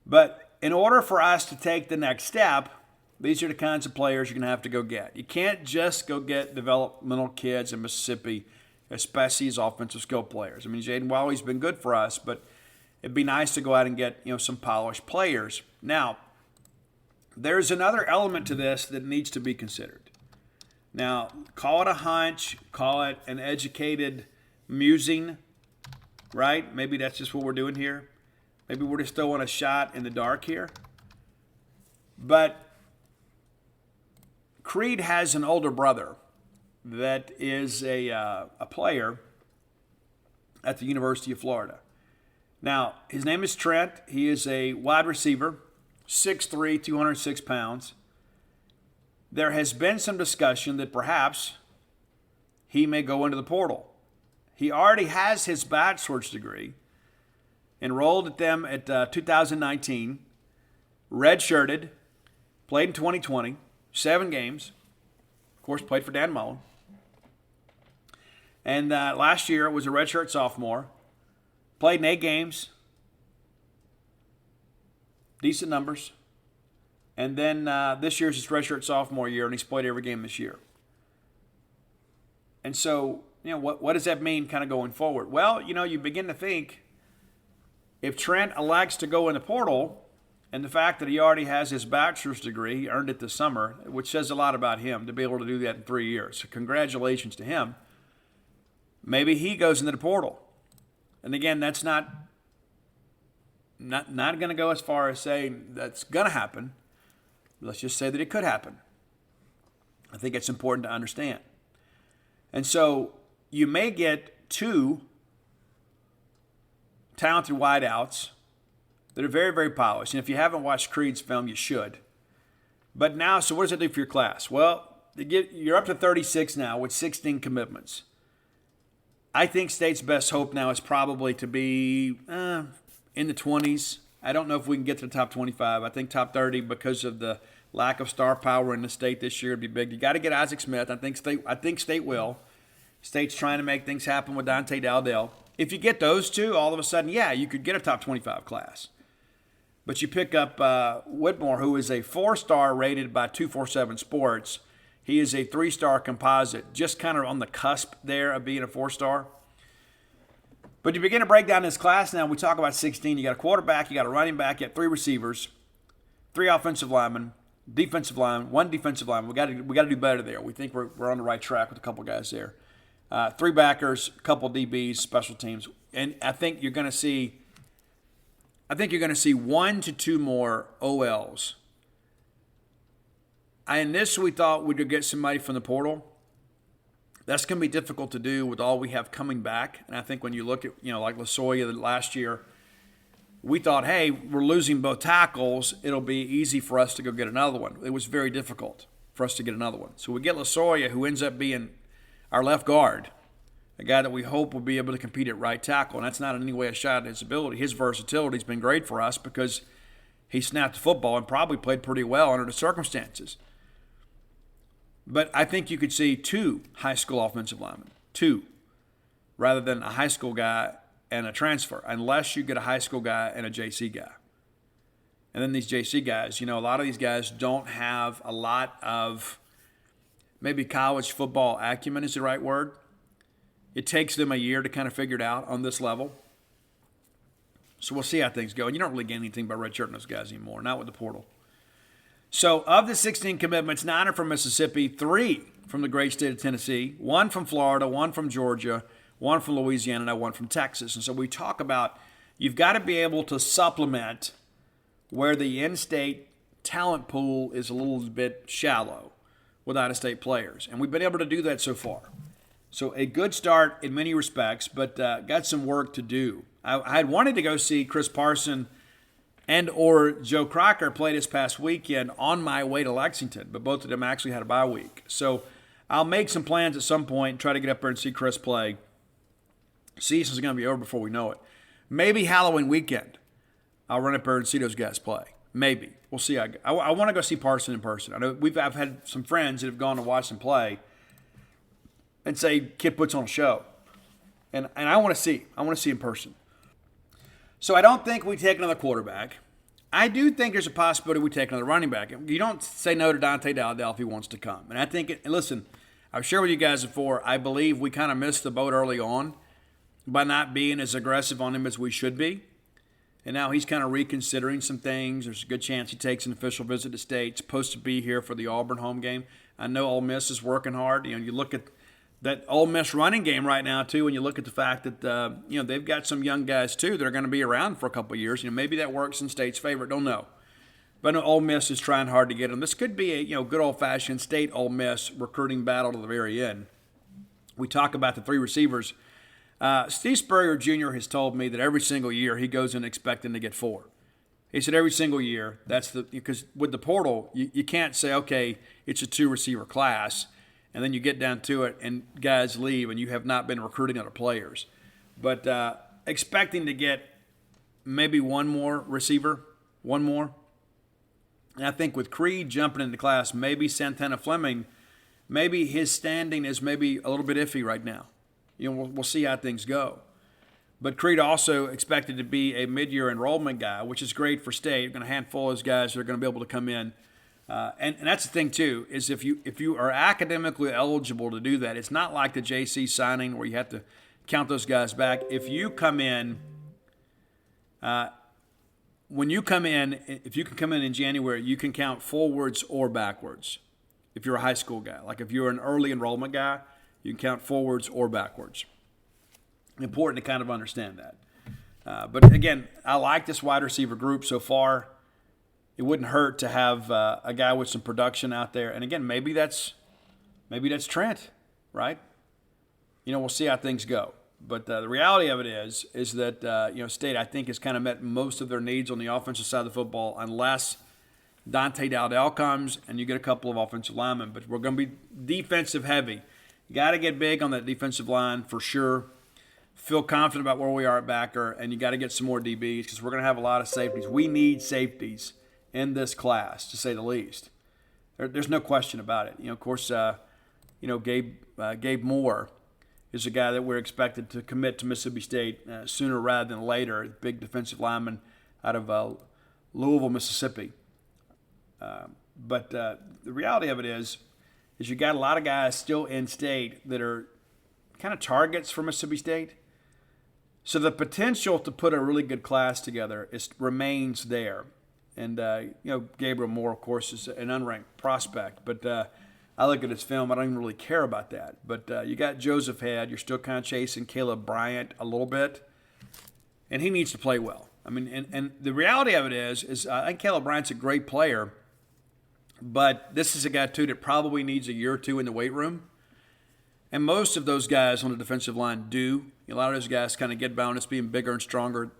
But in order for us to take the next step, these are the kinds of players you're going to have to go get. You can't just go get developmental kids in Mississippi, especially as offensive skill players. I mean, Jaden Wiley's been good for us, but it'd be nice to go out and get some polished players. Now, there's another element to this that needs to be considered. Now, call it a hunch, call it an educated musing, right? Maybe that's just what we're doing here. Maybe we're just throwing a shot in the dark here. But Creed has an older brother that is a player at the University of Florida. Now, his name is Trent. He is a wide receiver, 6'3", 206 pounds. There has been some discussion that perhaps he may go into the portal. He already has his bachelor's degree, enrolled at them at 2019, redshirted, played in 2020, 7 games. Of course, played for Dan Mullen. And last year was a redshirt sophomore. Played in 8 games. Decent numbers. And then this year's his redshirt sophomore year, and he's played every game this year. And so, what does that mean kind of going forward? Well, you begin to think if Trent elects to go in the portal, and the fact that he already has his bachelor's degree, he earned it this summer, which says a lot about him to be able to do that in 3 years. So congratulations to him. Maybe he goes into the portal. And again, that's not going to go as far as saying that's going to happen. Let's just say that it could happen. I think it's important to understand. And so you may get 2 talented wideouts that are very, very polished. And if you haven't watched Creed's film, you should. But now, so what does that do for your class? Well, you're up to 36 now with 16 commitments. I think State's best hope now is probably to be in the 20s. I don't know if we can get to the top 25. I think top 30 because of the lack of star power in the state this year would be big. You got to get Isaac Smith. I think State will. State's trying to make things happen with Dante Dowdell. If you get those 2, all of a sudden, yeah, you could get a top 25 class. But you pick up Whitmore, who is a 4-star rated by 247 Sports. He is a 3-star composite, just kind of on the cusp there of being a 4-star. But you begin to break down this class now. We talk about 16. You got a quarterback, you got a running back, you got 3 receivers, 3 offensive linemen, defensive line, 1 defensive lineman. We got to do better there. We think we're on the right track with a couple guys there. 3 backers, a couple DBs, special teams, and I think you're going to see 1 to 2 more OLs. I initially thought we could get somebody from the portal. That's going to be difficult to do with all we have coming back. And I think when you look at, like Lasoya last year, we thought, hey, we're losing both tackles. It'll be easy for us to go get another one. It was very difficult for us to get another one. So we get Lasoya, who ends up being our left guard, a guy that we hope will be able to compete at right tackle. And that's not in any way a shot at his ability. His versatility has been great for us because he snapped the football and probably played pretty well under the circumstances. But I think you could see 2 high school offensive linemen, 2, rather than a high school guy and a transfer, unless you get a high school guy and a JC guy. And then these JC guys, a lot of these guys don't have a lot of maybe college football acumen is the right word. It takes them a year to kind of figure it out on this level. So we'll see how things go. And you don't really gain anything by redshirting those guys anymore, not with the portal. So of the 16 commitments, 9 are from Mississippi, 3 from the great state of Tennessee, 1 from Florida, 1 from Georgia, 1 from Louisiana, and 1 from Texas. And so we talk about you've got to be able to supplement where the in-state talent pool is a little bit shallow with out-of-state players. And we've been able to do that so far. So a good start in many respects, but got some work to do. I had wanted to go see Chris Parson and or Joe Crocker play this past weekend on my way to Lexington, but both of them actually had a bye week. So I'll make some plans at some point and try to get up there and see Chris play. Season's going to be over before we know it. Maybe Halloween weekend, I'll run up there and see those guys play. Maybe. We'll see. I want to go see Parson in person. I know I've had some friends that have gone to watch them play and say, kid puts on a show. And I want to see. I want to see in person. So I don't think we take another quarterback. I do think there's a possibility we take another running back. You don't say no to Dante Dowdell if he wants to come. And I think, listen, I've shared with you guys before, I believe we kind of missed the boat early on by not being as aggressive on him as we should be. And now he's kind of reconsidering some things. There's a good chance he takes an official visit to state. He's supposed to be here for the Auburn home game. I know Ole Miss is working hard. You look at that Ole Miss running game right now, too, and you look at the fact that, they've got some young guys, too, that are going to be around for a couple of years. Maybe that works in State's favor. Don't know. But I know Ole Miss is trying hard to get them. This could be a, good old-fashioned State Ole Miss recruiting battle to the very end. We talk about the 3 receivers. Steve Spurrier Jr. has told me that every single year he goes in expecting to get 4. He said every single year, because with the portal, you can't say, okay, it's a 2-receiver class. and then you get down to it and guys leave and you have not been recruiting other players. But expecting to get maybe one more receiver, one more. And I think with Creed jumping into class, maybe Santana Fleming, maybe his standing is maybe a little bit iffy right now. We'll see how things go. But Creed also expected to be a mid-year enrollment guy, which is great for state. We're going to handful of those guys that are going to be able to come in. And that's the thing, too, is if you are academically eligible to do that, it's not like the JC signing where you have to count those guys back. If you come in, if you can come in January, you can count forwards or backwards if you're a high school guy. Like if you're an early enrollment guy, you can count forwards or backwards. Important to kind of understand that. But again, I like this wide receiver group so far. It wouldn't hurt to have a guy with some production out there. And again, maybe that's Trent, right? We'll see how things go. But the reality of it is that State, I think, has kind of met most of their needs on the offensive side of the football, unless Dante Dowdell comes and you get a couple of offensive linemen. But we're going to be defensive heavy. You got to get big on that defensive line for sure. Feel confident about where we are at backer, and you got to get some more DBs because we're going to have a lot of safeties. We need safeties in this class, to say the least. There's no question about it. Of course, Gabe Moore is a guy that we're expected to commit to Mississippi State sooner rather than later. Big defensive lineman out of Louisville, Mississippi. But the reality of it is you got a lot of guys still in state that are kind of targets for Mississippi State. So the potential to put a really good class together remains there. And, Gabriel Moore, of course, is an unranked prospect. But I look at his film, I don't even really care about that. But you got Joseph Head. You're still kind of chasing Caleb Bryant a little bit. And he needs to play well. I mean, and the reality of it is I think Caleb Bryant's a great player. But this is a guy, too, that probably needs a year or two in the weight room. And most of those guys on the defensive line do. A lot of those guys kind of get bonus being bigger and stronger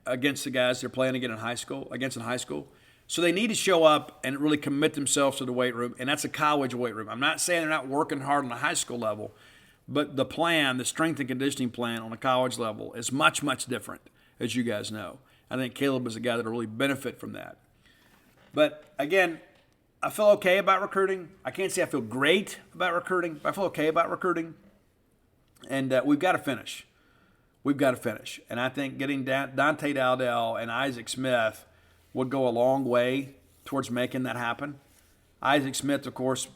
against the guys they're playing against in high school. So they need to show up and really commit themselves to the weight room, and that's a college weight room. I'm not saying they're not working hard on the high school level, but the plan, the strength and conditioning plan on a college level is much, much different, as you guys know. I think Caleb is a guy that will really benefit from that. But, again, I feel okay about recruiting. I can't say I feel great about recruiting, but I feel okay about recruiting. And we've got to finish. And I think getting Dante Dowdell and Isaac Smith would go a long way towards making that happen. Isaac Smith, of course,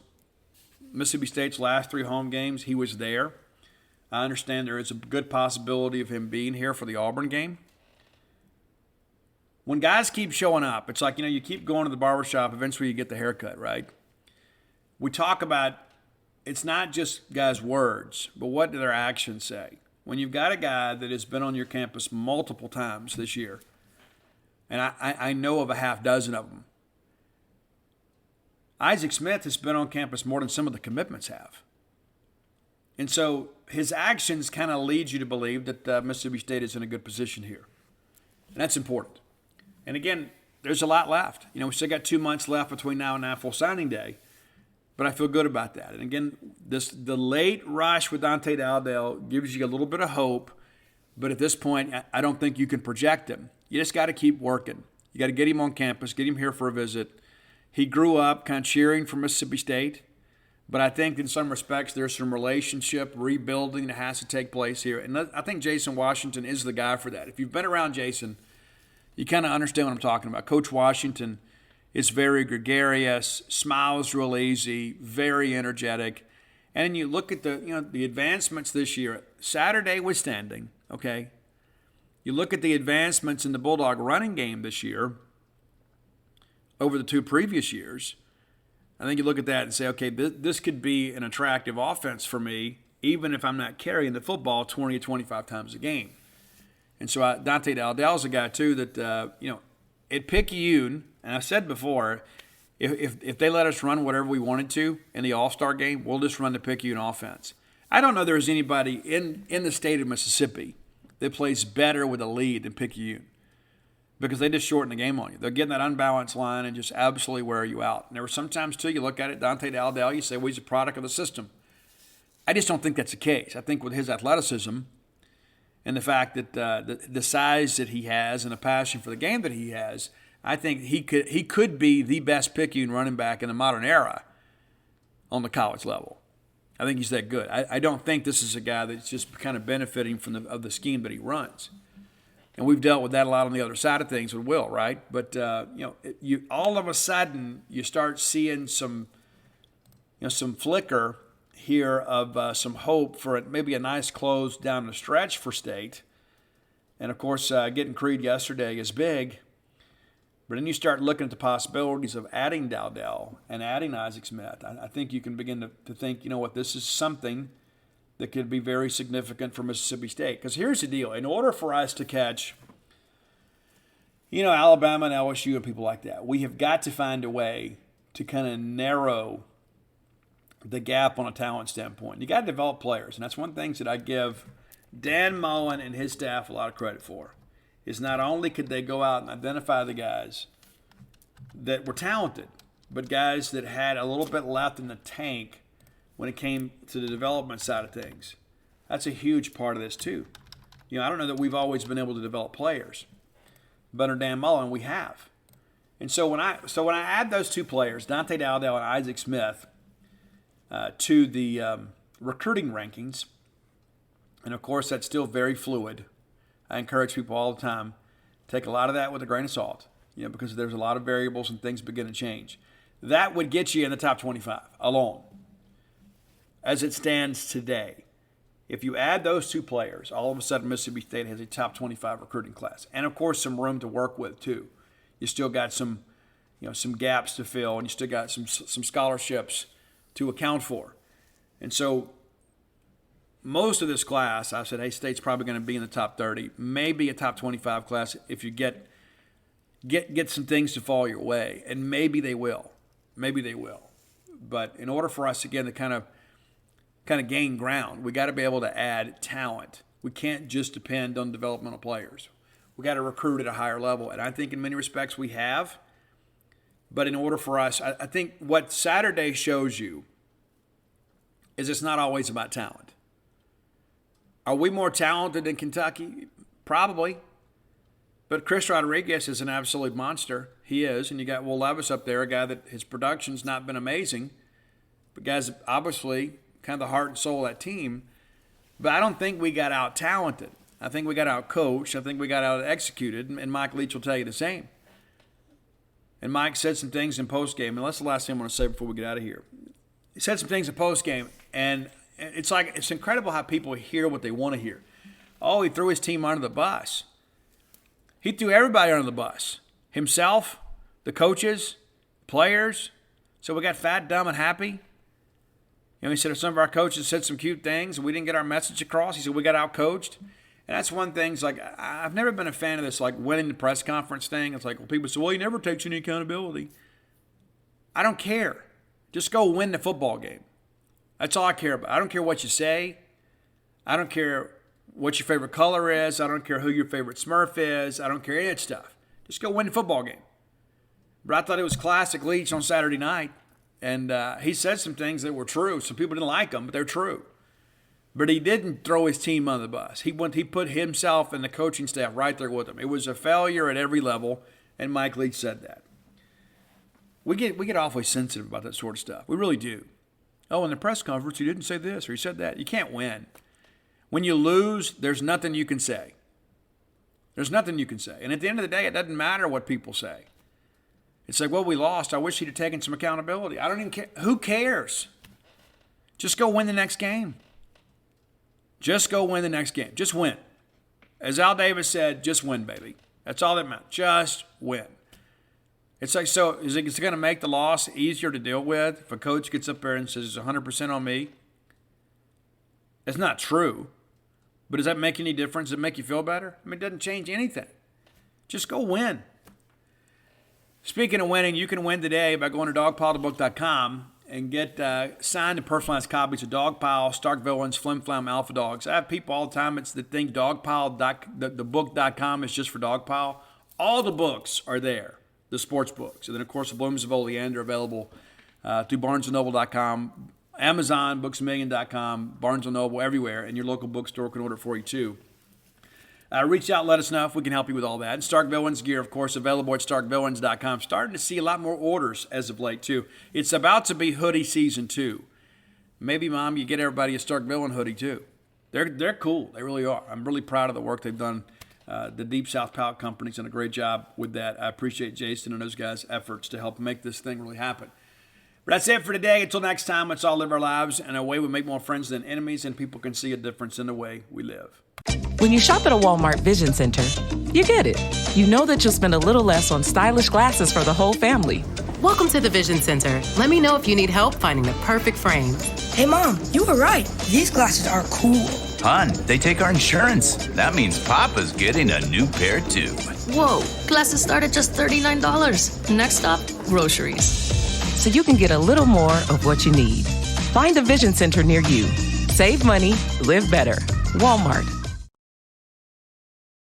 Mississippi State's last 3 home games, he was there. I understand there is a good possibility of him being here for the Auburn game. When guys keep showing up, it's like, you keep going to the barbershop, eventually you get the haircut, right? We talk about it's not just guys' words, but what do their actions say? When you've got a guy that has been on your campus multiple times this year, and I know of a half dozen of them, Isaac Smith has been on campus more than some of the commitments have. And so his actions kind of lead you to believe that Mississippi State is in a good position here. And that's important. And again, there's a lot left. We still got 2 months left between now and national signing day, but I feel good about that. And again, the late rush with Dante Dowdell gives you a little bit of hope, but at this point, I don't think you can project him. You just got to keep working. You got to get him on campus, get him here for a visit. He grew up kind of cheering for Mississippi State, but I think in some respects there's some relationship rebuilding that has to take place here. And I think Jason Washington is the guy for that. If you've been around Jason, you kind of understand what I'm talking about. Coach Washington is very gregarious, smiles real easy, very energetic. And then you look at the advancements this year, Saturday withstanding, okay? You look at the advancements in the Bulldog running game this year over the 2 previous years. I think you look at that and say, okay, this could be an attractive offense for me, even if I'm not carrying the football 20 or 25 times a game. And so Dante Dowdell's a guy, too, that, at Picayune, and I said before, if they let us run whatever we wanted to in the All-Star game, we'll just run the Picayune offense. I don't know there's anybody in the state of Mississippi that plays better with a lead than Picayune because they just shorten the game on you. They're getting that unbalanced line and just absolutely wear you out. And there were sometimes, too, you look at it, Dante Dowdell, you say, well, he's a product of the system. I just don't think that's the case. I think with his athleticism and the fact that the size that he has and the passion for the game that he has, I think he could be the best picking running back in the modern era on the college level. I think he's that good. I don't think this is a guy that's just kind of benefiting from the scheme that he runs. And we've dealt with that a lot on the other side of things with Will, right? But you all of a sudden you start seeing some flicker here of some hope for maybe a nice close down the stretch for State. And of course, getting Creed yesterday is big. But then you start looking at the possibilities of adding Dowdell and adding Isaac Smith. I think you can begin to think, you know what, this is something that could be very significant for Mississippi State. Because here's the deal. In order for us to catch, Alabama and LSU and people like that, we have got to find a way to kind of narrow the gap on a talent standpoint. You got to develop players. And that's one of the things that I give Dan Mullen and his staff a lot of credit for. Is not only could they go out and identify the guys that were talented, but guys that had a little bit left in the tank when it came to the development side of things. That's a huge part of this too. I don't know that we've always been able to develop players, but under Dan Mullen we have. And so when I add those two players, Dante Dowdell and Isaac Smith, to the recruiting rankings, and of course that's still very fluid. I encourage people all the time, take a lot of that with a grain of salt, because there's a lot of variables and things begin to change. That would get you in the top 25 alone, as it stands today. If you add those two players, all of a sudden Mississippi State has a top 25 recruiting class. And, of course, some room to work with, too. You still got some gaps to fill, and you still got some scholarships to account for. And so most of this class, I said, hey, State's probably going to be in the top 30, maybe a top 25 class if you get some things to fall your way, and maybe they will. Maybe they will. But in order for us, again, to kind of gain ground, we got to be able to add talent. We can't just depend on developmental players. We got to recruit at a higher level, and I think in many respects we have. But in order for us, I think what Saturday shows you is it's not always about talent. Are we more talented than Kentucky? Probably. But Chris Rodriguez is an absolute monster. He is. And you got Will Levis up there, a guy that his production's not been amazing. But guys, obviously, kind of the heart and soul of that team. But I don't think we got out-talented. I think we got out-coached. I think we got out-executed. And Mike Leach will tell you the same. And Mike said some things in postgame. And that's the last thing I want to say before we get out of here. He said some things in postgame, and it's incredible how people hear what they want to hear. Oh, he threw his team under the bus. He threw everybody under the bus. Himself, the coaches, players. So we got fat, dumb, and happy. He said some of our coaches said some cute things and we didn't get our message across. He said we got out-coached. And that's one thing. It's like, I've never been a fan of this, like, winning the press conference thing. It's like, well, people say, well, he never takes any accountability. I don't care. Just go win the football game. That's all I care about. I don't care what you say. I don't care what your favorite color is. I don't care who your favorite Smurf is. I don't care any of that stuff. Just go win the football game. But I thought it was classic Leach on Saturday night. And he said some things that were true. Some people didn't like them, but they're true. But he didn't throw his team under the bus. He put himself and the coaching staff right there with him. It was a failure at every level, and Mike Leach said that. We get awfully sensitive about that sort of stuff. We really do. Oh, in the press conference, he didn't say this or he said that. You can't win. When you lose, there's nothing you can say. There's nothing you can say. And at the end of the day, it doesn't matter what people say. It's like, well, we lost. I wish he'd have taken some accountability. I don't even care. Who cares? Just go win the next game. Just go win the next game. Just win. As Al Davis said, just win, baby. That's all that matters. Just win. It's like, so is it going to make the loss easier to deal with if a coach gets up there and says it's 100% on me? That's not true. But does that make any difference? Does it make you feel better? I mean, it doesn't change anything. Just go win. Speaking of winning, you can win today by going to dogpilethebook.com and get signed and personalized copies of Dogpile, Stark Villains, Flim Flam, Alpha Dogs. I have people all the time, it's the thing, dogpile.book.com is just for Dogpile. All the books are there, the sports books. And then, of course, the Blooms of Oleander are available through barnesandnoble.com Amazon, booksmillion.com, Barnes & Noble, everywhere, and your local bookstore can order it for you too. Reach out, let us know if we can help you with all that. And Stark Villains gear, of course, available at starkvillains.com. Starting to see a lot more orders as of late, too. It's about to be hoodie season 2. Maybe, Mom, you get everybody a Stark Villain hoodie, too. They're cool. They really are. I'm really proud of the work they've done. The Deep South Pallet Company's done a great job with that. I appreciate Jason and those guys' efforts to help make this thing really happen. But that's it for today. Until next time, let's all live our lives in a way we make more friends than enemies, and people can see a difference in the way we live. When you shop at a Walmart Vision Center, you get it. You know that you'll spend a little less on stylish glasses for the whole family. Welcome to the Vision Center. Let me know if you need help finding the perfect frame. Hey, Mom, you were right. These glasses are cool. Hon, they take our insurance. That means Papa's getting a new pair, too. Whoa, glasses start at just $39. Next stop, groceries. So you can get a little more of what you need. Find a Vision Center near you. Save money, live better. Walmart.